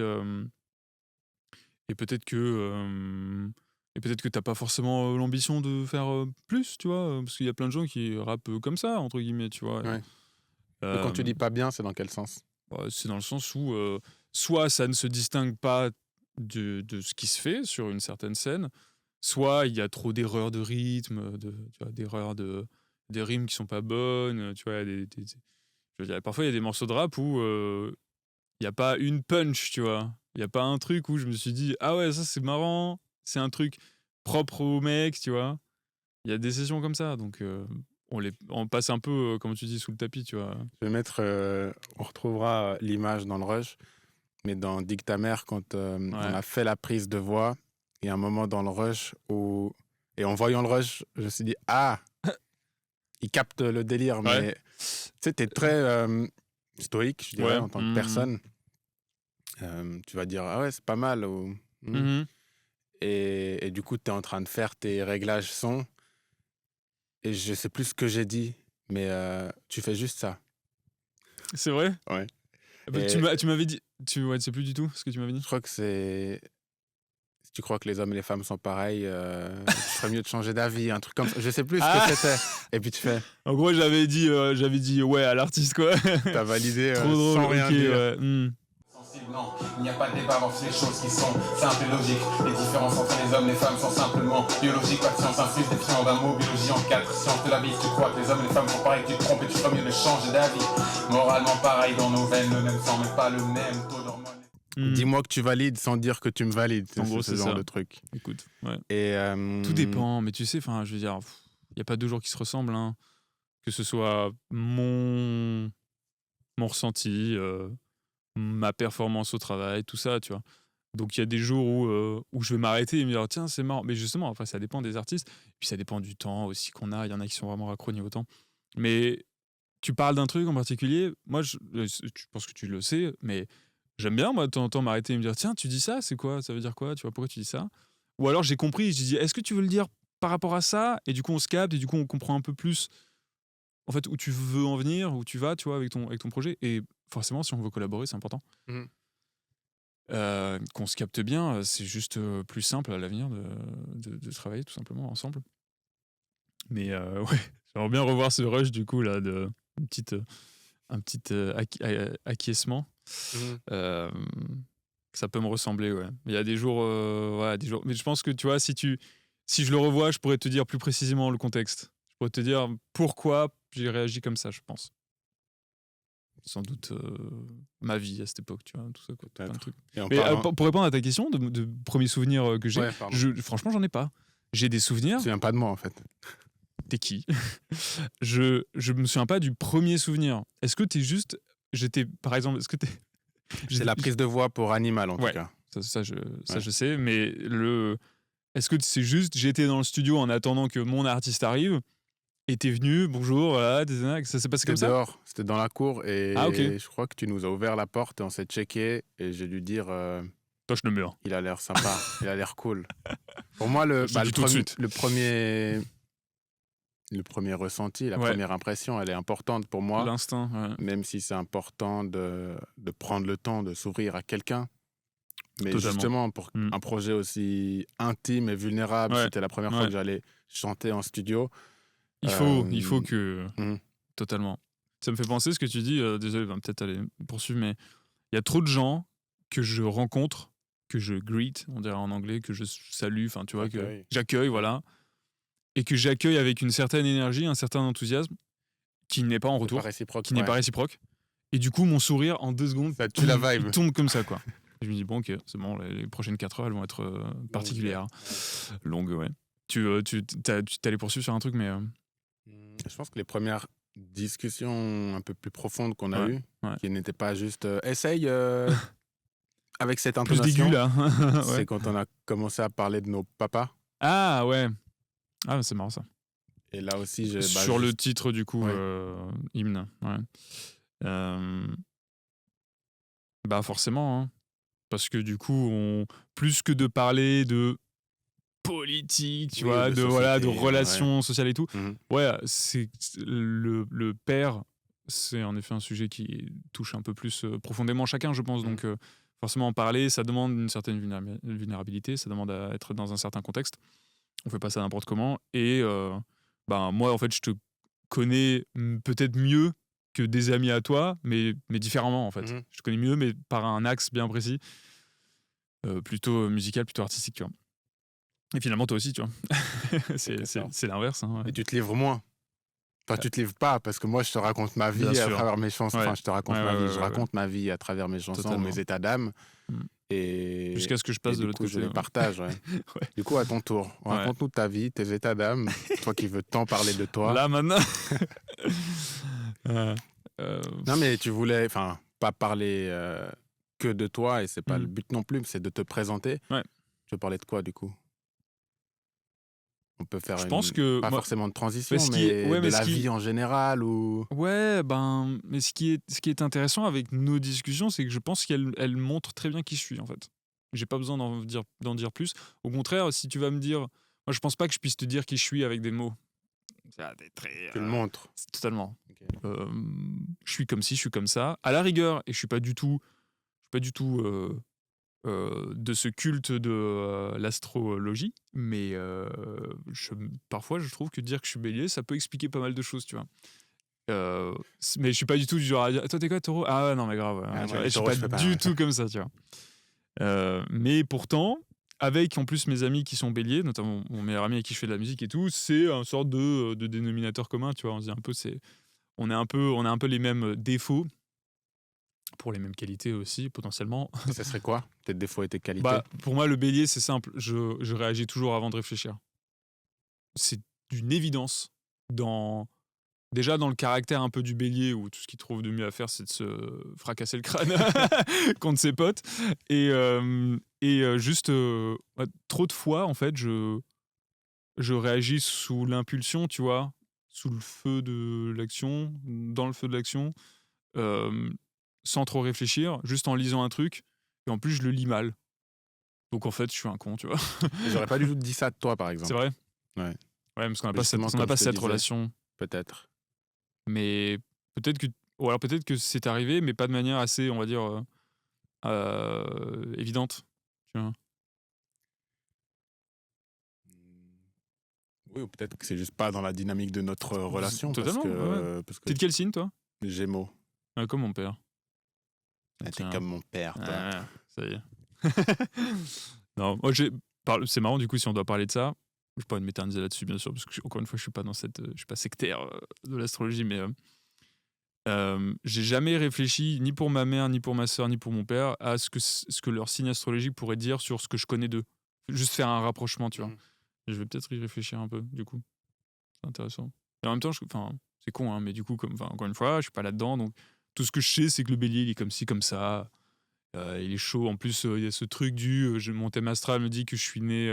S1: peut-être que t'as pas forcément l'ambition de faire plus, tu vois, parce qu'il y a plein de gens qui rappent comme ça, entre guillemets, tu vois.
S2: Ouais. Mais quand tu dis pas bien, c'est dans quel sens?
S1: C'est dans le sens où soit ça ne se distingue pas de ce qui se fait sur une certaine scène, soit il y a trop d'erreurs de rythme, tu vois, d'erreurs des rimes qui sont pas bonnes, tu vois, je veux dire, parfois il y a des morceaux de rap où il y a pas une punch, tu vois. Il y a pas un truc où je me suis dit ah ouais, ça c'est marrant, c'est un truc propre au mec, tu vois. Il y a des sessions comme ça, donc on passe un peu, comme tu dis, sous le tapis, tu vois.
S2: Je vais mettre, on retrouvera l'image dans le rush, mais dans Dick ta mère, quand on a fait la prise de voix, il y a un moment dans le rush où, et en voyant le rush, je me suis dit ah, il capte le délire, mais tu sais, t'es très stoïque, je dirais, en tant que personne. Tu vas dire ah ouais, c'est pas mal, ou et du coup, t'es en train de faire tes réglages son. Et je sais plus ce que j'ai dit, mais tu fais juste ça.
S1: C'est vrai?
S2: Ouais.
S1: Tu m'avais dit... tu sais plus du tout ce que tu m'avais dit?
S2: Je crois que c'est... Si tu crois que les hommes et les femmes sont pareils, tu ferais mieux de changer d'avis, un truc comme ça. Je sais plus ce que c'était. Et puis tu fais...
S1: En gros, j'avais dit ouais à l'artiste, quoi.
S2: T'as validé
S1: Trop drôle,
S2: sans rien dire.
S1: Ouais.
S5: Non, il n'y a pas de débat dans les choses qui sont simples et logiques. Les différences entre les hommes et les femmes sont simplement biologiques. Pas de science infuse, défiant d'un mot, biologie en 4 sciences de la vie. Tu crois que les hommes et les femmes sont pareils, tu te trompes et tu ferais mieux de changer d'avis. Moralement pareil dans nos veines, le même sang mais pas le même taux d'hormones.
S2: Dis-moi que tu valides sans dire que tu me valides.
S1: En gros,
S2: c'est ce genre de truc.
S1: Écoute, ouais.
S2: Et
S1: tout dépend, mais tu sais, enfin, je veux dire, il n'y a pas deux jours qui se ressemblent, hein. Que ce soit mon ressenti, ma performance au travail, tout ça, tu vois. Donc il y a des jours où je vais m'arrêter et me dire tiens, c'est marrant, mais justement après ça dépend des artistes, puis ça dépend du temps aussi qu'on a, il y en a qui sont vraiment raccros niveau temps. Mais tu parles d'un truc en particulier, moi je pense que tu le sais, mais j'aime bien moi de temps en temps m'arrêter et me dire tiens, tu dis ça, c'est quoi, ça veut dire quoi, tu vois, pourquoi tu dis ça? Ou alors j'ai compris, je dis est-ce que tu veux le dire par rapport à ça, et du coup on se capte et du coup on comprend un peu plus en fait où tu veux en venir, où tu vas, tu vois, avec ton projet. Et forcément, si on veut collaborer, c'est important. Qu'on se capte bien, c'est juste plus simple à l'avenir de travailler tout simplement ensemble. Mais ouais, j'aimerais bien revoir ce rush du coup là, un petit acquiescement. Ça peut me ressembler, ouais. Il y a des jours, des jours. Mais je pense que tu vois, si je le revois, je pourrais te dire plus précisément le contexte. Je pourrais te dire pourquoi j'ai réagi comme ça, je pense. Sans doute ma vie à cette époque, tu vois, tout ça, quoi, plein de trucs. Mais pour répondre à ta question de premiers souvenirs que j'ai, franchement, j'en ai pas. J'ai des souvenirs.
S2: Tu te souviens pas de moi, en fait.
S1: T'es qui? Je me souviens pas du premier souvenir. Est-ce que t'es juste... par exemple, est-ce que t'es...
S2: C'est la prise de voix pour Animal, en tout cas.
S1: Ça, je sais, mais est-ce que c'est juste j'étais dans le studio en attendant que mon artiste arrive et t'es venu, bonjour, voilà, ça s'est passé comme ça?
S2: Dehors, c'était dans la cour et
S1: ok.
S2: je crois que tu nous as ouvert la porte et on s'est checké et j'ai dû dire
S1: Touche le mur.
S2: Il a l'air sympa, il a l'air cool. Pour moi,
S1: Je te dis tout de suite.
S2: le premier ressenti, la
S1: Ouais.
S2: première impression, elle est importante pour moi.
S1: L'instinct, ouais.
S2: Même si c'est important de prendre le temps de s'ouvrir à quelqu'un. Mais
S1: Totalement.
S2: justement, pour
S1: Mm.
S2: un projet aussi intime et vulnérable,
S1: Ouais.
S2: c'était la première fois
S1: Ouais.
S2: que j'allais chanter en studio.
S1: Il faut que...
S2: Mm.
S1: Totalement. Ça me fait penser ce que tu dis, désolé, peut-être aller poursuivre, mais il y a trop de gens que je rencontre, que je greet, on dirait en anglais, que je salue, enfin tu vois, que
S2: Accueille.
S1: j'accueille, voilà, et que j'accueille avec une certaine énergie, un certain enthousiasme, qui n'est pas en
S2: C'est
S1: retour,
S2: pas réciproque.
S1: qui n'est pas réciproque. Et du coup, mon sourire, en 2 secondes,
S2: Ça tue la vibe.
S1: il tombe comme ça, quoi. Je me dis, bon, ok, c'est bon, les prochaines 4 heures, elles vont être particulières. Longues, ouais. Tu t'allais poursuivre sur un truc, mais...
S2: Je pense que les premières discussions un peu plus profondes qu'on a
S1: Ouais,
S2: eues,
S1: ouais.
S2: qui n'étaient pas juste essaye avec cette
S1: Plus
S2: intonation,
S1: d'aigu, là. Ouais.
S2: c'est quand on a commencé à parler de nos papas.
S1: Ah, ouais. Ah, c'est marrant, ça.
S2: Et là aussi,
S1: Sur le
S2: juste-
S1: titre, du coup,
S2: Ouais.
S1: hymne. Ouais. Bah, forcément, hein. Parce que du coup, plus que de parler de politique, tu
S2: Oui,
S1: vois,
S2: de
S1: de
S2: société,
S1: relations sociales et tout,
S2: Mhm.
S1: ouais, c'est le père, c'est en effet un sujet qui touche un peu plus profondément chacun, je pense.
S2: Mhm.
S1: Donc, forcément, en parler, ça demande une certaine vulnérabilité, ça demande à être dans un certain contexte. On fait pas ça n'importe comment. Et ben, moi, en fait, je te connais peut-être mieux que des amis à toi, mais différemment, en fait.
S2: Mhm.
S1: Je te connais mieux, mais par un axe bien précis, plutôt musical, plutôt artistique, tu vois. Et finalement, toi aussi, tu vois. c'est l'inverse. Hein, ouais.
S2: Et tu te livres moins. Enfin, tu te livres pas, parce que moi, je te raconte ma vie
S1: Bien
S2: à
S1: sûr.
S2: travers mes chansons.
S1: Ouais.
S2: Enfin, je te raconte
S1: Ouais,
S2: ma vie.
S1: ouais,
S2: Je
S1: ouais,
S2: raconte ma vie à travers mes chansons,
S1: Totalement.
S2: mes états d'âme.
S1: Mm.
S2: Et
S1: Jusqu'à ce que je passe de
S2: du
S1: l'autre
S2: coup,
S1: côté.
S2: je les
S1: ouais.
S2: partage. Ouais.
S1: Ouais.
S2: Du coup, à ton tour,
S1: Ouais.
S2: raconte-nous ta vie, tes états d'âme. Toi qui veux tant parler de toi.
S1: Là, maintenant. Euh,
S2: Non, mais tu voulais, enfin, pas parler que de toi, et c'est pas
S1: Mm.
S2: le but non plus, c'est de te présenter.
S1: Ouais.
S2: Tu veux parler de quoi, du coup? On peut faire
S1: Je pense que
S2: pas
S1: moi-
S2: forcément de transition,
S1: mais ce qui est-
S2: mais
S1: ouais,
S2: de
S1: mais
S2: la
S1: ce qui-
S2: vie en général ou...
S1: Ouais, ben, mais ce qui est intéressant avec nos discussions, c'est que je pense qu'elles montrent très bien qui je suis, en fait. J'ai pas besoin d'en dire plus. Au contraire, si tu vas me dire, moi, je pense pas que je puisse te dire qui je suis avec des mots. Ça, t'es très,
S2: Tu le montres.
S1: totalement.
S2: Ok.
S1: Je suis comme ci, je suis comme ça. À la rigueur, et je suis pas du tout de ce culte de l'astrologie, mais parfois je trouve que dire que je suis bélier, ça peut expliquer pas mal de choses, tu vois. Mais je suis pas du tout du genre à dire toi t'es quoi taureau, ah ouais, non mais grave,
S2: Ah,
S1: tu
S2: moi,
S1: vois,
S2: les
S1: je suis
S2: taureaux,
S1: pas
S2: je fais pas,
S1: du
S2: ouais.
S1: tout comme ça, tu vois. Mais pourtant, avec en plus mes amis qui sont béliers, notamment mon meilleur ami avec qui je fais de la musique et tout, c'est un sorte de dénominateur commun, tu vois. On se dit un peu, on a un peu les mêmes défauts pour les mêmes qualités aussi potentiellement.
S2: Et ça serait quoi, tes défauts et tes qualités?
S1: Bah, pour moi, le bélier, c'est simple. Je réagis toujours avant de réfléchir. C'est d'une évidence. Déjà dans le caractère un peu du bélier, où tout ce qu'il trouve de mieux à faire, c'est de se fracasser le crâne contre ses potes. Et juste, ouais, trop de fois, en fait, je réagis sous l'impulsion, tu vois, sous le feu de l'action, dans le feu de l'action, sans trop réfléchir, juste en lisant un truc. Et en plus, je le lis mal. Donc en fait, je suis un con, tu vois.
S2: J'aurais pas du tout dit ça de toi, par exemple.
S1: C'est vrai?
S2: Ouais.
S1: Ouais, parce qu'on n'a pas
S2: Justement,
S1: on n'a
S2: comme
S1: pas
S2: je te
S1: cette
S2: disais.
S1: relation.
S2: Peut-être.
S1: Mais peut-être que. Ou alors peut-être que c'est arrivé, mais pas de manière assez, on va dire, évidente. Tu vois.
S2: Oui, ou peut-être que c'est juste pas dans la dynamique de notre relation.
S1: Totalement,
S2: Parce que
S1: T'es de quel signe, toi?
S2: Gémeaux.
S1: Comme mon père.
S2: Ah, t'es
S1: Tiens.
S2: comme mon père, toi.
S1: Ah, ça y est. Non, moi, c'est marrant, du coup, si on doit parler de ça. Je ne vais pas m'éterniser là-dessus, bien sûr, parce que, encore une fois, je ne suis pas sectaire de l'astrologie, mais j'ai jamais réfléchi, ni pour ma mère, ni pour ma sœur, ni pour mon père, à ce que leur signe astrologique pourrait dire sur ce que je connais d'eux. Juste faire un rapprochement, tu vois.
S2: Mhm.
S1: Je vais peut-être y réfléchir un peu, du coup. C'est intéressant. Et en même temps, c'est con, hein, mais du coup, encore une fois, je suis pas là-dedans, donc tout ce que je sais, c'est que le bélier, il est comme ci, comme ça. Il est chaud. En plus, il y a ce truc mon thème astral me dit que je suis né.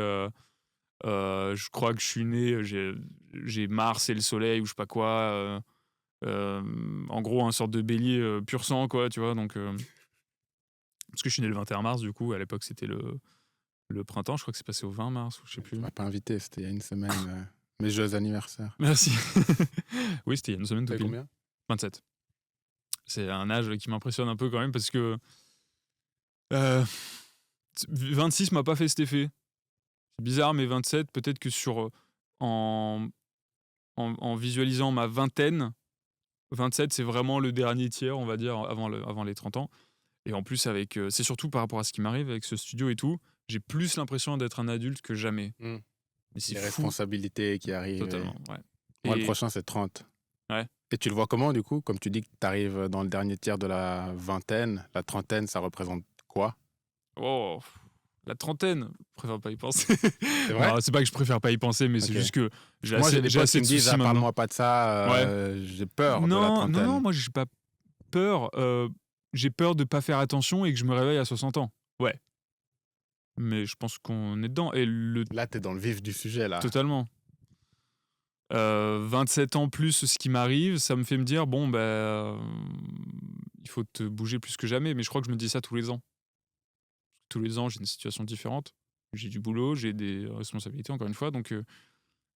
S1: Je crois que je suis né. J'ai Mars et le Soleil ou je sais pas quoi. En gros, un sorte de bélier pur sang, quoi. Tu vois. Donc, Parce que je suis né le 21 mars, du coup, à l'époque, c'était le printemps. Je crois que c'est passé au 20 mars, ou je sais plus.
S2: Tu m'as pas invité, c'était il y a une semaine. Mes jeux anniversaires.
S1: Merci. Oui, c'était il y a une semaine tout
S2: T'avais
S1: pile.
S2: combien?
S1: 27. C'est un âge qui m'impressionne un peu quand même parce que 26 m'a pas fait cet effet. C'est bizarre, mais 27, peut-être que en visualisant ma vingtaine, 27, c'est vraiment le dernier tiers, on va dire, avant les 30 ans. Et en plus, c'est surtout par rapport à ce qui m'arrive avec ce studio et tout, j'ai plus l'impression d'être un adulte que jamais.
S2: Mm.
S1: Mais c'est
S2: Les
S1: fou.
S2: responsabilités qui arrivent.
S1: Totalement, ouais.
S2: Moi, le
S1: Et-
S2: prochain, c'est 30.
S1: Ouais.
S2: Et tu le vois comment, du coup? Comme tu dis que tu arrives dans le dernier tiers de la vingtaine, la trentaine, ça représente quoi?
S1: Oh, la trentaine, je préfère pas y penser.
S2: C'est vrai?
S1: Non, c'est pas que je préfère pas y penser, mais c'est
S2: Ok.
S1: juste que j'ai
S2: Moi, j'ai des
S1: j'ai
S2: potes
S1: assez
S2: qui
S1: de
S2: me disent,
S1: soucis maintenant.
S2: parle-moi pas de ça, j'ai peur de la
S1: Non,
S2: trentaine.
S1: non, moi j'ai pas peur. J'ai peur de pas faire attention et que je me réveille à 60 ans. Ouais. Mais je pense qu'on est dedans. Et
S2: Là, t'es dans le vif du sujet, là.
S1: totalement. 27 ans plus ce qui m'arrive, ça me fait me dire, bon, il faut te bouger plus que jamais. Mais je crois que je me dis ça tous les ans. Tous les ans, j'ai une situation différente. J'ai du boulot, j'ai des responsabilités, encore une fois. Donc,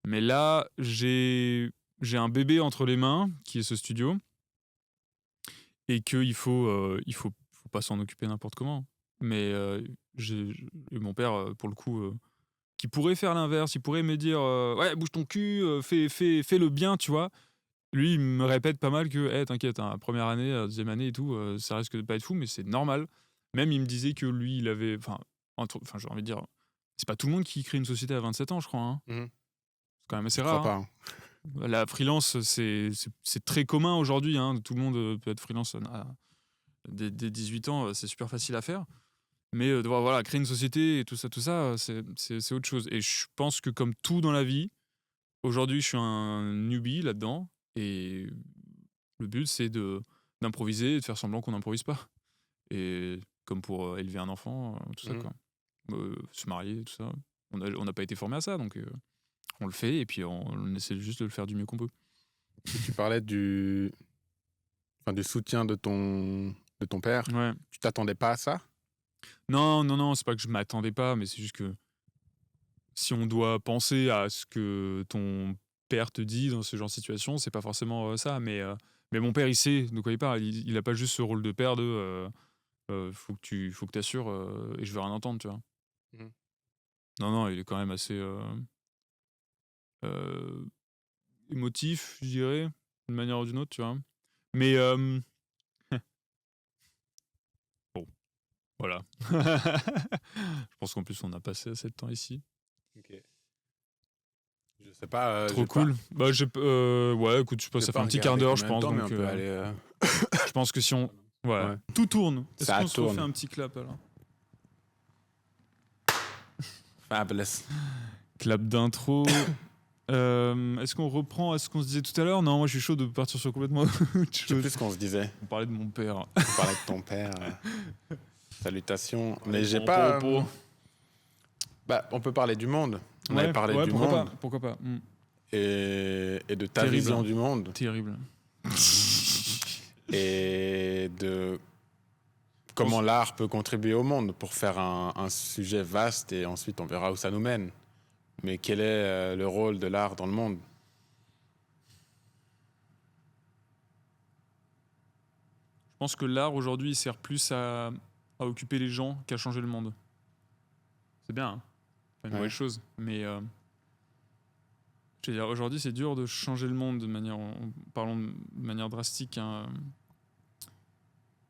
S1: mais là, j'ai un bébé entre les mains, qui est ce studio, et qu'il faut pas s'en occuper n'importe comment. Mais et mon père, pour le coup, qui pourrait faire l'inverse, il pourrait me dire ouais, bouge ton cul, fais le bien, tu vois. Lui, il me répète pas mal que hey, t'inquiète, hein, première année, deuxième année et tout, ça risque de pas être fou, mais c'est normal. Même, il me disait que lui, il avait. Enfin, j'ai envie de dire, c'est pas tout le monde qui crée une société à 27 ans, je crois. Hein.
S2: Mhm.
S1: C'est quand même assez
S2: Je crois
S1: rare.
S2: pas.
S1: Hein. La freelance, c'est très commun aujourd'hui. Hein. Tout le monde peut être freelance dès 18 ans, c'est super facile à faire. Mais devoir créer une société et tout ça, c'est autre chose. Et je pense que comme tout dans la vie, aujourd'hui, je suis un newbie là-dedans. Et le but, c'est d'improviser et de faire semblant qu'on n'improvise pas. Et comme pour élever un enfant, tout ça, quoi. Se marier, tout ça. On n'a pas été formé à ça, donc on le fait et puis on essaie juste de le faire du mieux qu'on peut.
S2: Tu parlais du soutien de ton père.
S1: Ouais.
S2: Tu t'attendais pas à ça?
S1: Non, c'est pas que je m'attendais pas, mais c'est juste que si on doit penser à ce que ton père te dit dans ce genre de situation, c'est pas forcément ça. Mais mon père, il sait de quoi il parle. Il a pas juste ce rôle de père de faut que t'assures et je veux rien entendre, tu vois.
S2: Mhm.
S1: Non, il est quand même assez émotif, je dirais, d'une manière ou d'une autre, tu vois. Mais bon, voilà. Je pense qu'en plus, on a passé assez de temps ici.
S2: Ok. Je sais pas.
S1: Trop cool. Ouais, écoute, je sais pas, ça fait un petit quart d'heure, je pense.
S2: Mais
S1: Donc,
S2: on peut aller.
S1: je pense que si on. Ouais.
S2: Ouais.
S1: Tout tourne. Est-ce
S2: Ça
S1: qu'on se
S2: tourne.
S1: refait un petit clap alors?
S2: Fabulous.
S1: Clap d'intro. Est-ce qu'on reprend à ce qu'on se disait tout à l'heure? Non, moi je suis chaud de partir sur complètement autre
S2: Je sais
S1: chose.
S2: plus ce qu'on se disait.
S1: On parlait de mon père.
S2: On parlait de ton père. Salutations. Mais j'ai pas. On peut parler du monde. On avait parlé du monde
S1: Pourquoi pas.
S2: et de ta
S1: Terrible,
S2: vision
S1: hein.
S2: du monde
S1: Terrible.
S2: et de comment l'art peut contribuer au monde pour faire un sujet vaste et ensuite on verra où ça nous mène. Mais quel est le rôle de l'art dans le monde?
S1: Je pense que l'art aujourd'hui il sert plus à occuper les gens qu'à changer le monde. C'est bien, hein. C'est pas une
S2: Ouais.
S1: mauvaise chose. Mais je veux dire, aujourd'hui c'est dur de changer le monde de manière, parlons de manière drastique. Hein.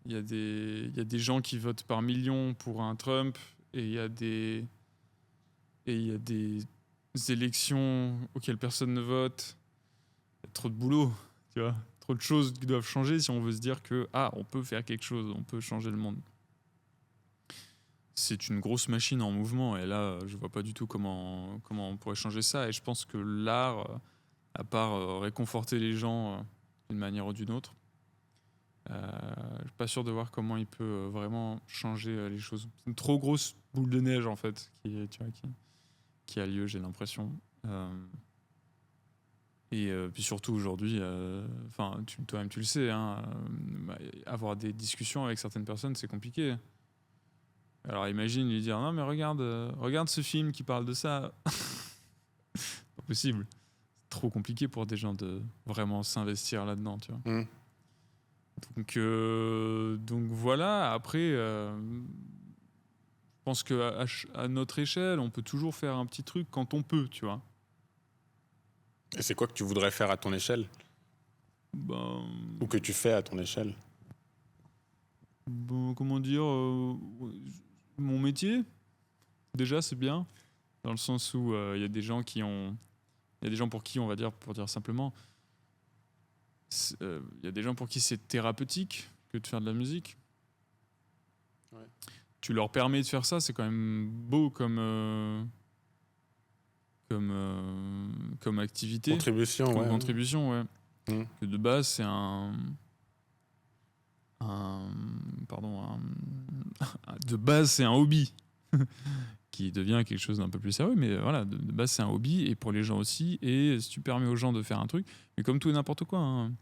S1: Il y a des gens qui votent par millions pour un Trump et il y a des élections auxquelles personne ne vote. Il y a trop de boulot, tu vois, trop de choses qui doivent changer si on veut se dire que on peut faire quelque chose, on peut changer le monde. C'est une grosse machine en mouvement et là je vois pas du tout comment on pourrait changer ça. Et je pense que l'art, à part réconforter les gens d'une manière ou d'une autre, je suis pas sûr de voir comment il peut vraiment changer les choses. C'est une trop grosse boule de neige en fait qui a lieu, j'ai l'impression. Et puis surtout aujourd'hui, toi-même tu le sais, hein, avoir des discussions avec certaines personnes c'est compliqué. Alors imagine lui dire non mais regarde ce film qui parle de ça. Pas possible. C'est trop compliqué pour des gens de vraiment s'investir là-dedans, tu vois. Donc voilà, après, je pense qu'à à notre échelle, on peut toujours faire un petit truc quand on peut, tu vois.
S2: Et c'est quoi que tu voudrais faire à ton échelle?
S1: Ben,
S2: Ou que tu fais à ton échelle?
S1: comment dire, mon métier, déjà, c'est bien, dans le sens où il y a des gens qui ont... Il y a des gens pour qui, on va dire, pour dire simplement, il y a des gens pour qui c'est thérapeutique que de faire de la musique.
S2: Ouais.
S1: Tu leur permets de faire ça, c'est quand même beau comme activité,
S2: Contribution,
S1: comme
S2: ouais.
S1: contribution, ouais.
S2: Mm.
S1: Que de base, c'est de base, c'est un hobby qui devient quelque chose d'un peu plus sérieux, mais voilà, de base, c'est un hobby, et pour les gens aussi, et si tu permets aux gens de faire un truc, mais comme tout et n'importe quoi, hein.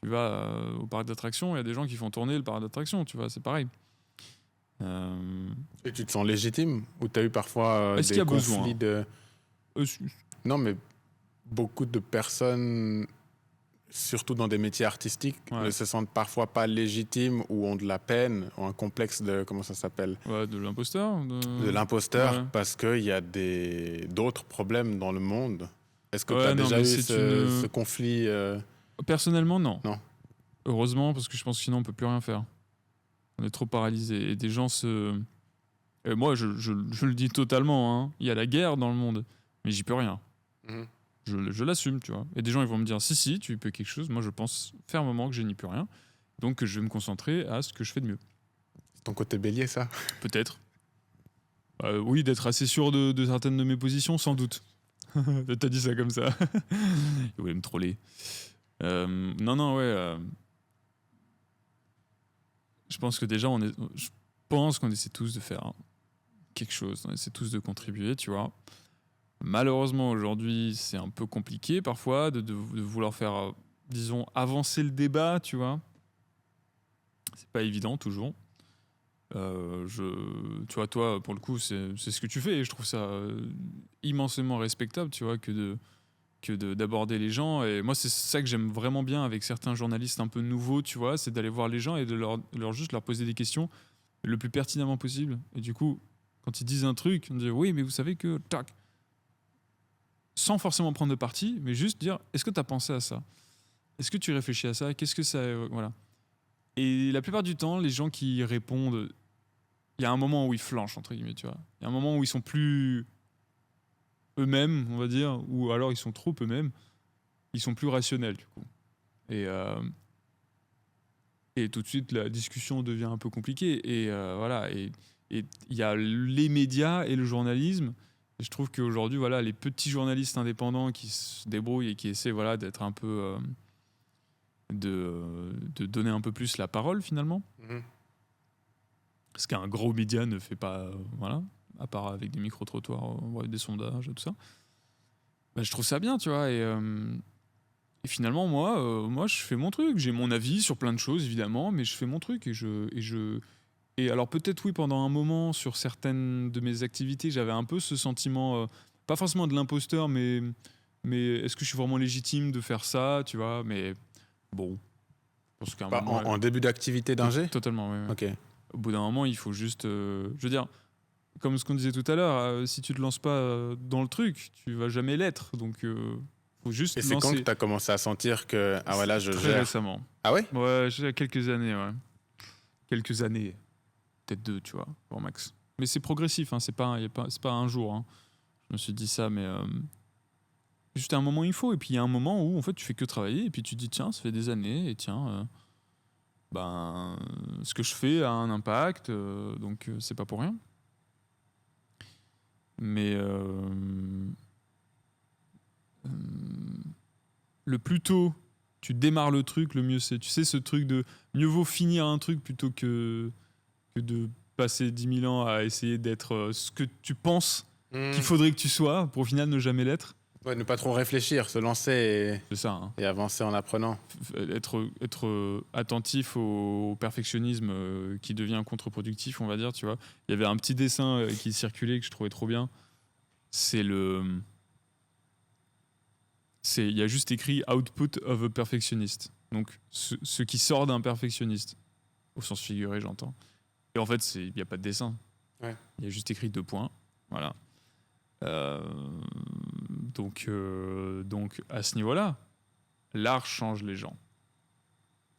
S1: Tu vas au parc d'attractions, il y a des gens qui font tourner le parc d'attractions, tu vois, c'est pareil.
S2: Et tu te sens légitime? Ou tu as eu parfois
S1: Est-ce
S2: des
S1: qu'il y a
S2: conflits
S1: besoin
S2: de...
S1: euh,
S2: Non, mais beaucoup de personnes, surtout dans des métiers artistiques,
S1: Ouais.
S2: ne se sentent parfois pas légitimes ou ont de la peine, ont un complexe de... Comment ça s'appelle?
S1: ouais, de l'imposteur
S2: De l'imposteur,
S1: Ouais.
S2: parce qu'il y a d'autres problèmes dans le monde. Est-ce que
S1: Ouais,
S2: tu as
S1: non,
S2: déjà
S1: mais
S2: eu
S1: c'est
S2: ce conflit
S1: Personnellement, non.
S2: Non.
S1: Heureusement, parce que je pense que sinon, on peut plus rien faire. On est trop paralysé. Et des gens se... Et moi, je le dis totalement, hein. Il y a la guerre dans le monde, mais j'y peux rien.
S2: Mhm.
S1: Je l'assume, tu vois. Et des gens, ils vont me dire, si, tu peux quelque chose. Moi, je pense fermement que je n'y peux rien. Donc, je vais me concentrer à ce que je fais de mieux.
S2: C'est ton côté bélier, ça?
S1: Peut-être. Oui, d'être assez sûr de certaines de mes positions, sans doute. T'as dit ça comme ça. Il voulait me troller. Non, ouais. Je pense que déjà, je pense qu'on essaie tous de faire quelque chose. On essaie tous de contribuer, tu vois. Malheureusement, aujourd'hui, c'est un peu compliqué parfois de vouloir faire, disons, avancer le débat, tu vois. C'est pas évident toujours. Tu vois, toi, pour le coup, c'est ce que tu fais, et je trouve ça immensément respectable, tu vois, d'aborder les gens. Et moi, c'est ça que j'aime vraiment bien avec certains journalistes un peu nouveaux, tu vois, c'est d'aller voir les gens et de juste leur poser des questions le plus pertinemment possible. Et du coup, quand ils disent un truc, on dit oui, mais vous savez que tac, sans forcément prendre de parti, mais juste dire est-ce que tu as pensé à ça? Est-ce que tu réfléchis à ça? Qu'est-ce que ça voilà. Et la plupart du temps, les gens qui répondent, il y a un moment où ils flanchent, entre guillemets, tu vois. Il y a un moment où ils sont plus eux-mêmes, on va dire, ou alors ils sont trop eux-mêmes, ils sont plus rationnels, du coup. Et tout de suite, la discussion devient un peu compliquée. Et voilà. Et il y a les médias et le journalisme. Et je trouve qu'aujourd'hui, voilà, les petits journalistes indépendants qui se débrouillent et qui essaient, voilà, d'être un peu... de donner un peu plus la parole, finalement.
S2: Mhm.
S1: Ce qu'un gros média ne fait pas, voilà, à part avec des micro-trottoirs, des sondages, tout ça. Bah, je trouve ça bien, tu vois. Et finalement, moi, je fais mon truc. J'ai mon avis sur plein de choses, évidemment, mais je fais mon truc. Et alors, peut-être, oui, pendant un moment, sur certaines de mes activités, j'avais un peu ce sentiment, pas forcément de l'imposteur, mais est-ce que je suis vraiment légitime de faire ça, tu vois? Mais bon, je pense qu'à un moment...
S2: En début d'activité d'ingé?
S1: Totalement, oui.
S2: Ok.
S1: Au bout d'un moment, il faut juste... je veux dire, comme ce qu'on disait tout à l'heure, si tu te lances pas dans le truc, tu vas jamais l'être. Donc, faut juste
S2: Et c'est quand que tu as commencé à sentir que, ah ouais, là, je
S1: Très
S2: gère?
S1: récemment.
S2: Ah ouais?
S1: Ouais, il y a quelques années, ouais. Quelques années. Peut-être 2, tu vois, pour max. Mais c'est progressif, hein, c'est pas un jour. Hein. Je me suis dit ça, mais... juste à un moment, il faut. Et puis, il y a un moment où, en fait, tu fais que travailler. Et puis, tu te dis, tiens, ça fait des années. Et tiens... ce que je fais a un impact, donc c'est pas pour rien. Mais le plus tôt tu démarres le truc, le mieux c'est. Tu sais, ce truc de mieux vaut finir un truc plutôt que de passer 10 000 ans à essayer d'être ce que tu penses qu'il faudrait que tu sois pour au final ne jamais l'être.
S2: Ouais, ne pas trop réfléchir, se lancer
S1: C'est ça. Hein.
S2: et avancer en apprenant.
S1: Être attentif au perfectionnisme qui devient contre-productif, on va dire, tu vois. Il y avait un petit dessin qui circulait que je trouvais trop bien. Il y a juste écrit output of a perfectionist. Donc, ce qui sort d'un perfectionniste. Au sens figuré, j'entends. Et en fait, il n'y a pas de dessin.
S2: Ouais.
S1: Il y a juste écrit 2 points. Voilà. Donc, à ce niveau-là, l'art change les gens.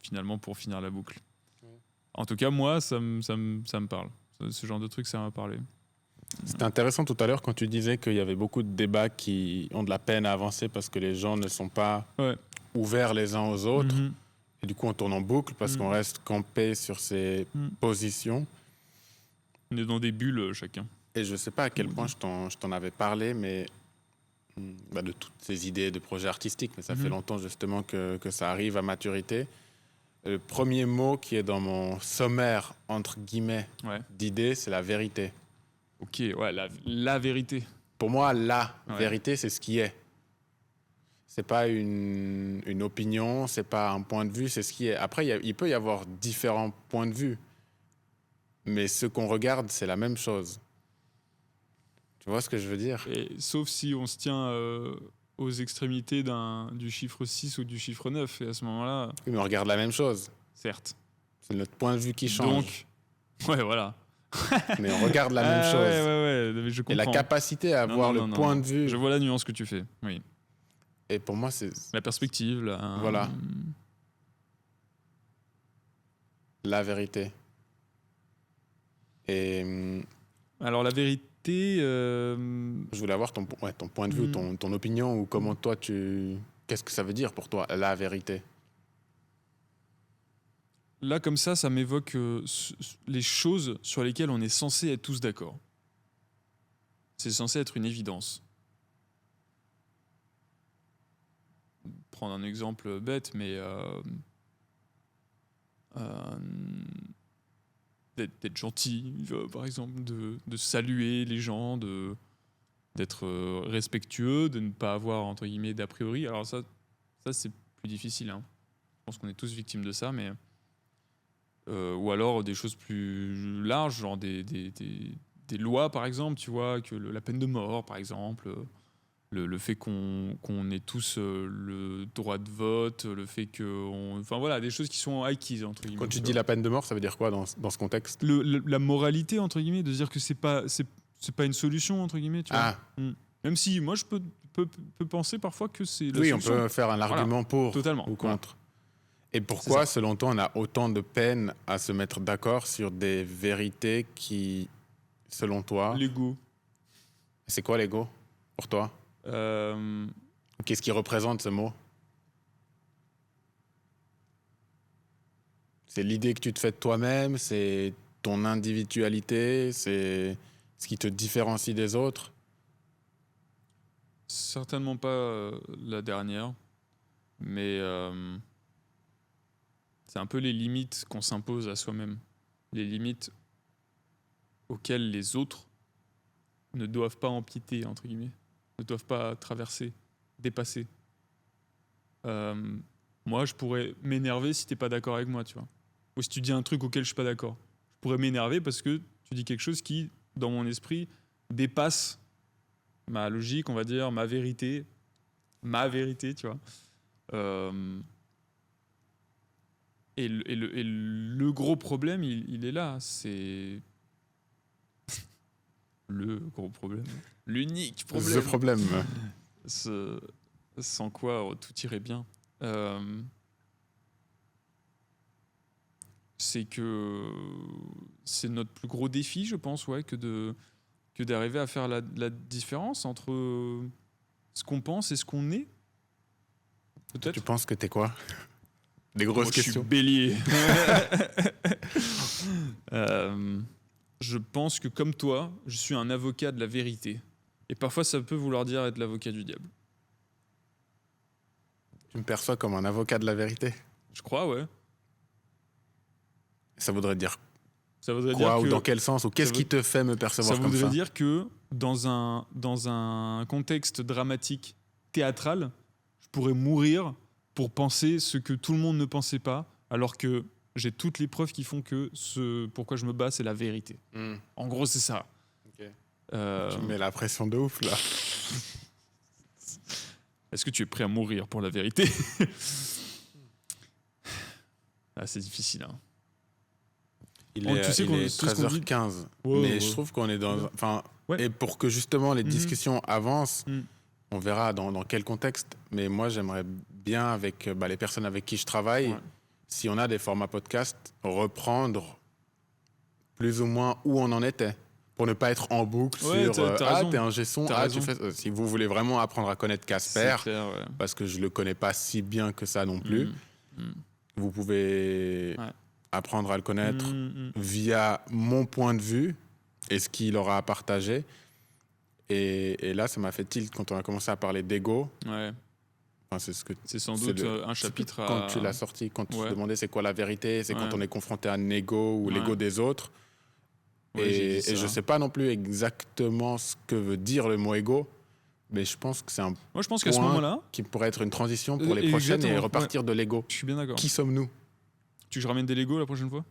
S1: Finalement, pour finir la boucle.
S2: Ouais.
S1: En tout cas, moi, ça me parle. Ce genre de truc, ça m'a parlé.
S2: C'était intéressant tout à l'heure quand tu disais qu'il y avait beaucoup de débats qui ont de la peine à avancer parce que les gens ne sont pas ouverts les uns aux autres.
S1: Mhm.
S2: Et du coup, on tourne en boucle parce qu'on reste campé sur ses positions.
S1: On est dans des bulles, chacun.
S2: Et je ne sais pas à quel point je t'en avais parlé, mais de toutes ces idées de projets artistiques. Mais ça fait longtemps justement que ça arrive à maturité. Le premier mot qui est dans mon sommaire, entre guillemets, d'idées, c'est la vérité.
S1: Ok, ouais, la vérité.
S2: Pour moi, la vérité, c'est ce qui est. C'est pas une opinion, c'est pas un point de vue, c'est ce qui est. Après, il peut y avoir différents points de vue, mais ce qu'on regarde, c'est la même chose. Tu vois ce que je veux dire ?
S1: Et, sauf si on se tient aux extrémités du chiffre 6 ou du chiffre 9, et à ce moment-là...
S2: Oui, mais on regarde la même chose.
S1: Certes.
S2: C'est notre point de vue qui change.
S1: Donc, ouais, voilà.
S2: Mais on regarde la même chose.
S1: Ouais, mais je comprends.
S2: Et la capacité à avoir le point de vue...
S1: Je vois la nuance que tu fais, oui.
S2: Et pour moi, c'est...
S1: La perspective,
S2: Voilà. La vérité. Et...
S1: Alors, la vérité...
S2: Je voulais avoir ton point de vue, ton opinion, ou comment toi, qu'est-ce que ça veut dire pour toi, la vérité ?
S1: Là, comme ça m'évoque les choses sur lesquelles on est censé être tous d'accord. C'est censé être une évidence. Prendre un exemple bête, mais d'être gentil, par exemple, de saluer les gens, d'être respectueux, de ne pas avoir, entre guillemets, d'a priori. Alors ça c'est plus difficile. Hein. Je pense qu'on est tous victimes de ça, mais... ou alors des choses plus larges, genre des lois, par exemple, tu vois, que la peine de mort, par exemple, le fait qu'on ait tous le droit de vote, le fait qu'on... Enfin voilà, des choses qui sont acquises, entre guillemets.
S2: Quand tu dis la peine de mort, ça veut dire quoi dans ce contexte ?
S1: La moralité, entre guillemets, de dire que c'est pas une solution, entre guillemets, tu vois. Même si moi, je peux penser parfois que c'est la solution.
S2: Oui, on peut faire un argument pour
S1: totalement,
S2: ou contre. Voilà. Et pourquoi, selon toi, on a autant de peine à se mettre d'accord sur des vérités qui, selon toi...
S1: L'ego.
S2: C'est quoi l'ego, pour toi ? Qu'est-ce qui représente ce mot ? C'est l'idée que tu te fais de toi-même, c'est ton individualité, c'est ce qui te différencie des autres ?
S1: Certainement pas la dernière, mais... c'est un peu les limites qu'on s'impose à soi-même. Les limites auxquelles les autres ne doivent pas empiéter, entre guillemets. Ne doivent pas traverser, dépasser. Moi, je pourrais m'énerver si t'es pas d'accord avec moi, tu vois. Ou si tu dis un truc auquel je suis pas d'accord. Je pourrais m'énerver parce que tu dis quelque chose qui, dans mon esprit, dépasse ma logique, on va dire, ma vérité, tu vois. Et le gros problème, il est là. C'est le gros problème. L'unique problème.
S2: Le problème.
S1: Sans quoi tout irait bien. C'est que c'est notre plus gros défi, je pense, que d'arriver à faire la différence entre ce qu'on pense et ce qu'on est. Peut-être.
S2: Tu penses que t'es quoi ? Des grosses questions.
S1: Je suis bélier. Je pense que comme toi, je suis un avocat de la vérité. Et parfois, ça peut vouloir dire être l'avocat du diable.
S2: Tu me perçois comme un avocat de la vérité ?
S1: Je crois, ouais.
S2: Ça voudrait dire
S1: quoi,
S2: dire ou dans quel sens ? Ou qu'est-ce qui te fait me percevoir comme ça ?
S1: Ça voudrait dire que dans un contexte dramatique théâtrale, je pourrais mourir pour penser ce que tout le monde ne pensait pas, alors que j'ai toutes les preuves qui font que ce pourquoi je me bats, c'est la vérité. En gros, c'est ça.
S2: Ok.
S1: Euh,
S2: Tu me mets la pression de ouf, là.
S1: Est-ce que tu es prêt à mourir pour la vérité? C'est difficile. Hein.
S2: Il
S1: Oh,
S2: est,
S1: tu sais
S2: il
S1: qu'on-
S2: est
S1: tout ce qu'on dit-
S2: 13h15.
S1: Ouais,
S2: mais
S1: ouais.
S2: je trouve qu'on est dans... Enfin,
S1: Ouais.
S2: Et pour que justement les
S1: Mhm.
S2: discussions avancent,
S1: Mhm.
S2: on verra dans quel contexte. Mais moi, j'aimerais bien, avec les personnes avec qui je travaille,
S1: Ouais.
S2: si on a des formats podcast, reprendre plus ou moins où on en était. Pour ne pas être en boucle
S1: Ouais,
S2: sur
S1: t'as raison.
S2: t'es un G-son,
S1: T'as
S2: tu
S1: raison.
S2: fais. Si vous voulez vraiment apprendre à connaître Casper,
S1: C'est clair, ouais.
S2: parce que je le connais pas si bien que ça non plus, vous pouvez
S1: Ouais.
S2: apprendre à le connaître
S1: Mm.
S2: via mon point de vue et ce qu'il aura à partager. Et là, ça m'a fait tilt quand on a commencé à parler d'ego.
S1: Ouais.
S2: Enfin, c'est ce que
S1: C'est sans
S2: c'est
S1: doute un
S2: c'est
S1: chapitre
S2: quand
S1: à...
S2: tu l'as sorti, quand tu
S1: Ouais.
S2: te demandais c'est quoi la vérité, c'est quand
S1: Ouais.
S2: on est confronté à un ego ou
S1: Ouais.
S2: l'ego des autres.
S1: Ouais, j'ai
S2: et
S1: dit ça.
S2: je sais pas non plus exactement ce que veut dire le mot ego, mais je pense que c'est un
S1: Moi, je pense qu'à ce
S2: point
S1: moment-là,
S2: qui pourrait être une transition pour les prochaines et
S1: exactement,
S2: repartir de l'ego.
S1: je suis bien d'accord.
S2: Qui sommes-nous?
S1: Tu veux que je ramène des Lego la prochaine fois?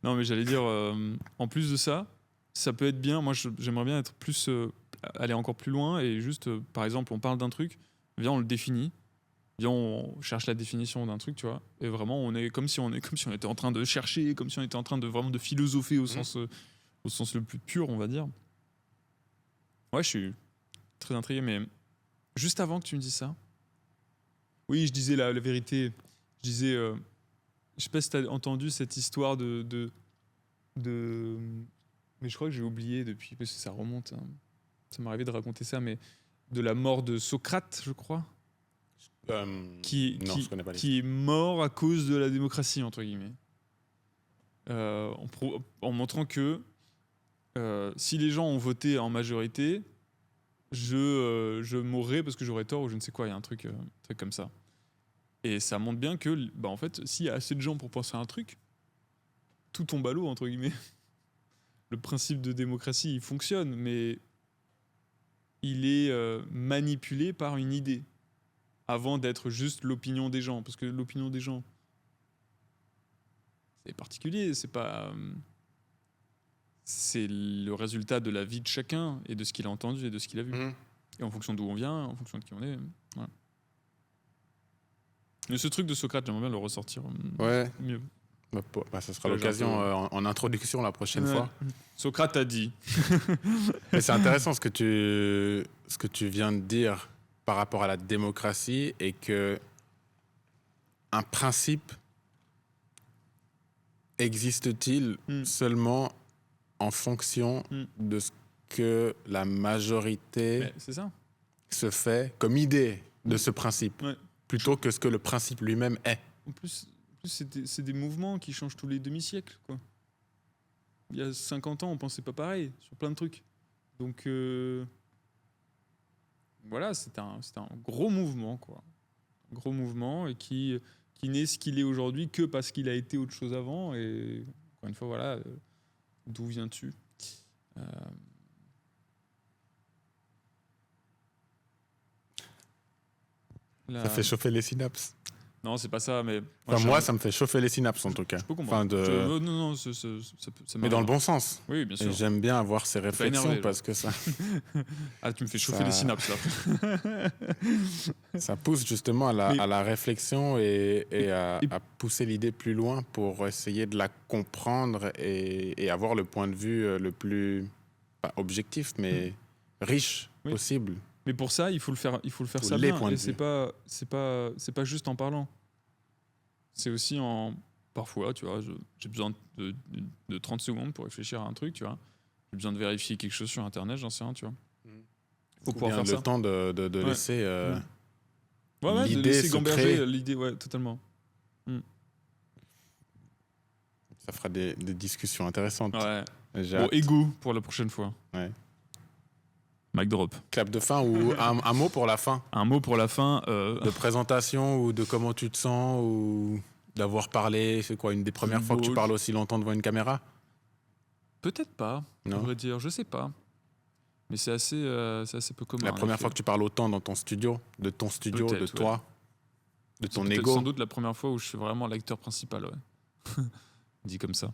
S1: Non, mais j'allais dire, en plus de ça, ça peut être bien. Moi, j'aimerais bien être plus, aller encore plus loin et juste, par exemple, on parle d'un truc, viens, on le définit. Viens, on cherche la définition d'un truc, tu vois. Et vraiment, on est comme si on était en train de chercher, comme si on était en train de vraiment de philosopher au sens le plus pur, on va dire. Ouais, je suis très intrigué, mais juste avant que tu me dises ça, oui, je disais la vérité. Je disais, je sais pas si t'as entendu cette histoire de... Mais je crois que j'ai oublié depuis, parce que ça remonte. Hein. Ça m'est arrivé de raconter ça, mais de la mort de Socrate, je crois.
S2: Non,
S1: Qui
S2: je connais pas
S1: est mort à cause de la démocratie, entre guillemets. En montrant que si les gens ont voté en majorité, je mourrai parce que j'aurais tort ou je ne sais quoi. Il y a un truc comme ça. Et ça montre bien que, en fait, s'il y a assez de gens pour penser à un truc, tout tombe à l'eau, entre guillemets. Le principe de démocratie, il fonctionne, mais il est manipulé par une idée avant d'être juste l'opinion des gens. Parce que l'opinion des gens, c'est particulier, c'est pas... c'est le résultat de la vie de chacun et de ce qu'il a entendu et de ce qu'il a vu. Et en fonction d'où on vient, en fonction de qui on est. Voilà. Mais ce truc de Socrate, j'aimerais bien le ressortir
S2: Ouais.
S1: mieux.
S2: Ça sera
S1: Ouais,
S2: l'occasion
S1: j'ai un
S2: en introduction la prochaine
S1: Ouais.
S2: fois.
S1: Socrate a dit.
S2: Mais c'est intéressant ce que tu viens de dire par rapport à la démocratie et que un principe existe-t-il seulement en fonction de ce que la majorité
S1: Mais c'est ça.
S2: se fait comme idée de ce principe,
S1: Ouais.
S2: plutôt que ce que le principe lui-même est.
S1: En plus c'est des mouvements qui changent tous les demi-siècles, quoi. Il y a 50 ans, on pensait pas pareil sur plein de trucs. Donc voilà, c'est un gros mouvement, quoi. Un gros mouvement et qui n'est ce qu'il est aujourd'hui que parce qu'il a été autre chose avant. Et encore une fois, voilà, d'où viens-tu?
S2: Ça fait chauffer les synapses.
S1: Non, c'est pas ça, mais...
S2: Moi, ça me fait chauffer les synapses, en tout cas.
S1: Je peux comprendre.
S2: Enfin,
S1: Non, ça
S2: mais dans le bon sens.
S1: Oui, bien
S2: Et
S1: sûr.
S2: j'aime bien avoir ces réflexions
S1: énervé,
S2: parce que ça,
S1: Ah, tu me fais chauffer
S2: Ça-
S1: les synapses, là.
S2: ça pousse justement à la réflexion et à pousser l'idée plus loin pour essayer de la comprendre et avoir le point de vue le plus, pas objectif, mais riche
S1: Oui.
S2: possible.
S1: Mais pour ça, il faut le faire ça
S2: les
S1: bien.
S2: points de
S1: Et c'est pas juste en parlant. C'est aussi en... Parfois, tu vois, j'ai besoin de 30 secondes pour réfléchir à un truc, tu vois. J'ai besoin de vérifier quelque chose sur Internet, j'en sais rien, tu vois. Faut pouvoir faire
S2: le
S1: ça.
S2: temps de
S1: Ouais.
S2: laisser
S1: Ouais, de
S2: l'idée
S1: laisser
S2: se
S1: gamberger
S2: créer.
S1: l'idée, ouais, totalement.
S2: Ça fera des discussions intéressantes.
S1: Ouais.
S2: J'ai
S1: Bon,
S2: hâte.
S1: égo pour la prochaine fois.
S2: Ouais.
S1: Mic drop.
S2: Clap de fin ou un mot pour la fin
S1: Un mot pour la fin.
S2: de présentation ou de comment tu te sens ou d'avoir parlé. C'est quoi, une des premières fois que tu
S1: Bon,
S2: parles aussi longtemps devant une caméra?
S1: Peut-être pas,
S2: Non.
S1: à vrai dire, je sais pas. Mais c'est assez peu commun.
S2: La
S1: en
S2: première
S1: effet.
S2: fois que tu parles autant dans ton studio, de ton studio, de
S1: Peut-être,
S2: toi, de
S1: C'est
S2: ton
S1: peut-être
S2: ego.
S1: sans doute la première fois où je suis vraiment l'acteur principal, ouais. Dit comme ça.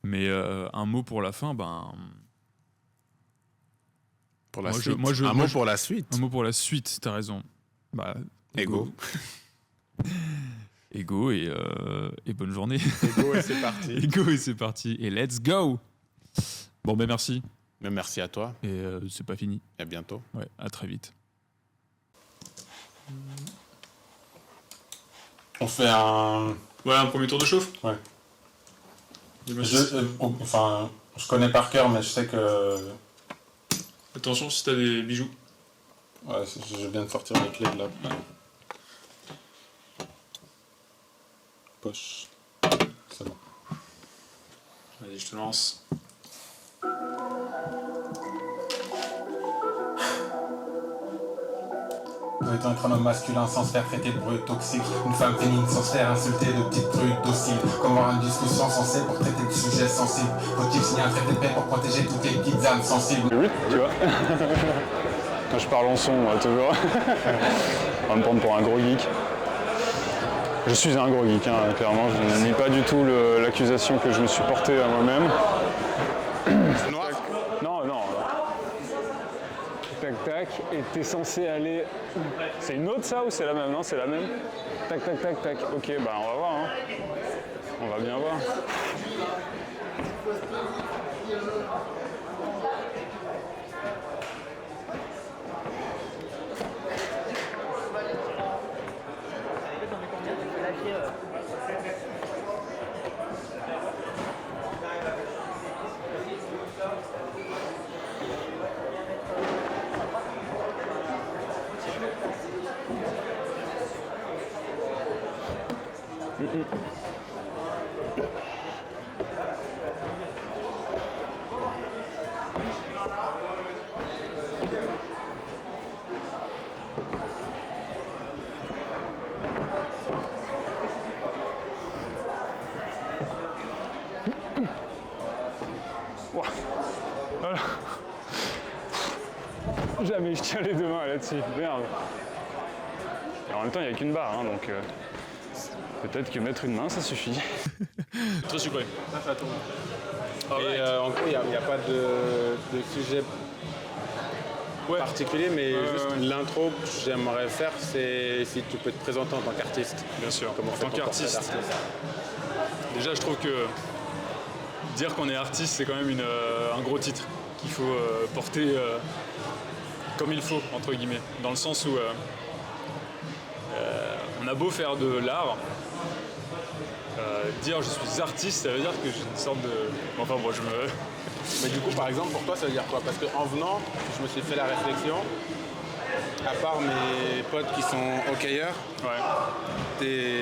S1: Mais un mot pour la fin,
S2: Pour la
S1: Moi,
S2: suite.
S1: moi,
S2: Un mot pour la suite.
S1: un mot pour la suite, t'as raison.
S2: Ego.
S1: Ego et bonne journée.
S2: Ego et c'est parti.
S1: Ego et c'est parti. Et let's go. Bon, merci.
S2: Mais merci à toi
S1: Et c'est pas fini.
S2: et à bientôt.
S1: Ouais, à très vite.
S5: On fait un...
S3: Ouais, un premier tour de chauffe.
S5: Ouais.
S3: Dis-moi si c'est-
S5: Je connais par cœur, mais je sais que...
S3: Attention si t'as des bijoux.
S5: Ouais, je viens de sortir les clés de la poche. C'est bon.
S3: Vas-y, je te lance.
S5: Nous étant un chronome masculin sans se faire traiter de brute toxique. Une femme féminine sans se faire insulter de petite prude docile. Comme avoir une discussion sensée pour traiter de sujets sensibles. Faut-il signer un traité de paix pour protéger toutes les petites âmes sensibles?
S6: Oui, tu vois. Quand je parle en son, toujours. On va me prendre pour un gros geek. Je suis un gros geek, hein, clairement. Je ne nie pas du tout l'accusation que je me suis portée à moi-même.
S2: C'est noir.
S6: Non, non. Tac, tac. Et t'es censé aller... C'est une autre, ça, ou c'est la même? Non, c'est la même. Tac, tac, tac, tac. Ok, bah on va voir. Hein. On va bien voir. Voilà. Jamais je tiens les deux mains là-dessus. Merde. Et en même temps, il n'y a qu'une barre, hein, donc peut-être que mettre une main, ça suffit.
S3: Très sucré.
S2: Et en gros, il n'y a pas de sujet particulier, mais juste l'intro que j'aimerais faire, c'est si tu peux te présenter en tant qu'artiste.
S3: Bien sûr.
S2: Comment
S3: En
S2: fait
S3: tant
S2: ton portrait
S3: qu'artiste.
S2: d'artiste.
S3: Déjà, je trouve que dire qu'on est artiste, c'est quand même un gros titre qu'il faut porter comme il faut, entre guillemets. Dans le sens où on a beau faire de l'art, dire je suis artiste, ça veut dire que j'ai une sorte de... Enfin, moi, je me...
S2: Mais du coup, par exemple, pour toi, ça veut dire quoi? Parce qu'en venant, je me suis fait la réflexion, à part mes potes qui sont hockeyeurs,
S3: Ouais.
S2: t'es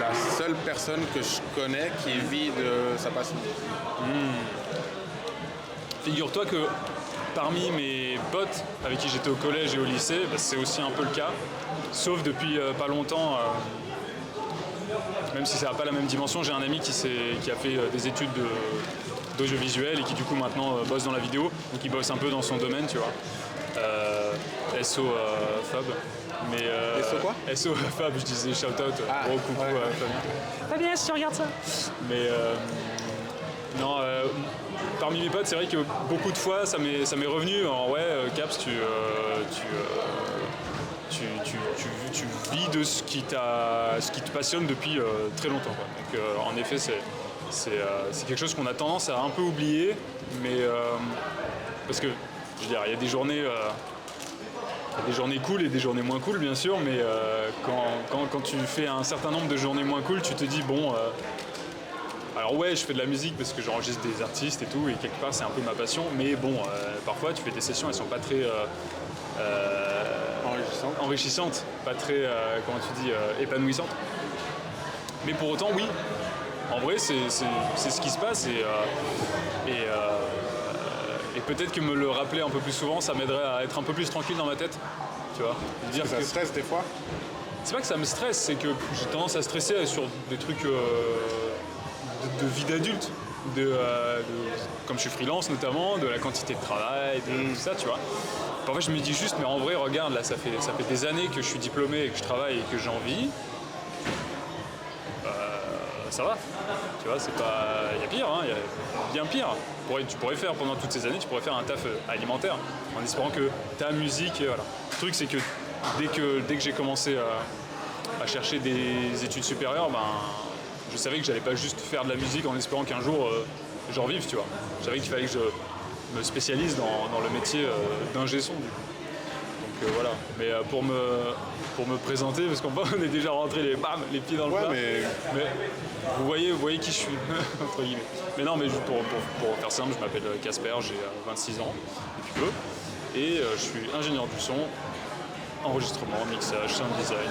S2: la seule personne que je connais qui vit de sa passion.
S3: Figure-toi que parmi mes potes avec qui j'étais au collège et au lycée, c'est aussi un peu le cas. Sauf depuis pas longtemps, même si ça n'a pas la même dimension, j'ai un ami qui a fait des études d'audiovisuel et qui du coup maintenant bosse dans la vidéo, donc il bosse un peu dans son domaine, tu vois. SO Fab. Mais,
S2: SO quoi?
S3: SO Fab, je disais shout out. Gros coucou
S2: ouais.
S3: Fabien. Fabien, si tu regardes ça. Mais non, parmi mes potes, c'est vrai que beaucoup de fois, ça m'est revenu en Caps, tu vis de ce qui te passionne depuis très longtemps, quoi. Donc en effet, c'est quelque chose qu'on a tendance à un peu oublier, mais parce que je veux dire, il y a des journées cool et des journées moins cool, bien sûr, mais quand tu fais un certain nombre de journées moins cool, tu te dis bon. Alors ouais, je fais de la musique parce que j'enregistre des artistes et tout, et quelque part c'est un peu ma passion, mais bon, parfois tu fais des sessions, elles sont pas très enrichissantes, pas très, comment tu dis, épanouissantes. Mais pour autant, oui, en vrai c'est ce qui se passe, et peut-être que me le rappeler un peu plus souvent, ça m'aiderait à être un peu plus tranquille dans ma tête, tu vois. Dire
S2: Ça
S3: que
S2: stresse des fois?
S3: c'est pas que ça me stresse, c'est que j'ai tendance à stresser sur des trucs de vie d'adulte.
S7: comme je suis freelance notamment, de la quantité de travail, de tout ça, tu vois. Parfois je me dis juste, mais en vrai, regarde, là, ça fait des années que je suis diplômé et que je travaille et que j'ai envie. Ça va, tu vois, c'est pas... Il y a pire, hein, il y a bien pire. Tu pourrais faire, pendant toutes ces années, tu pourrais faire un taf alimentaire, en espérant que ta musique, voilà. Le truc, c'est que dès que j'ai commencé à chercher des études supérieures, ben, je savais que j'allais pas juste faire de la musique en espérant qu'un jour j'en vive, tu vois. Je savais qu'il fallait que je me spécialise dans le métier d'ingé son, du coup. Donc voilà, mais pour me présenter, parce qu'on est déjà rentré les pieds dans le plat. Mais vous voyez qui je suis, entre guillemets. Mais non, mais juste pour faire simple, je m'appelle Casper, j'ai 26 ans, depuis peu. Et je suis ingénieur du son, enregistrement, mixage, sound design.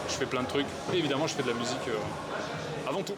S7: Je fais plein de trucs. Et évidemment, je fais de la musique avant tout.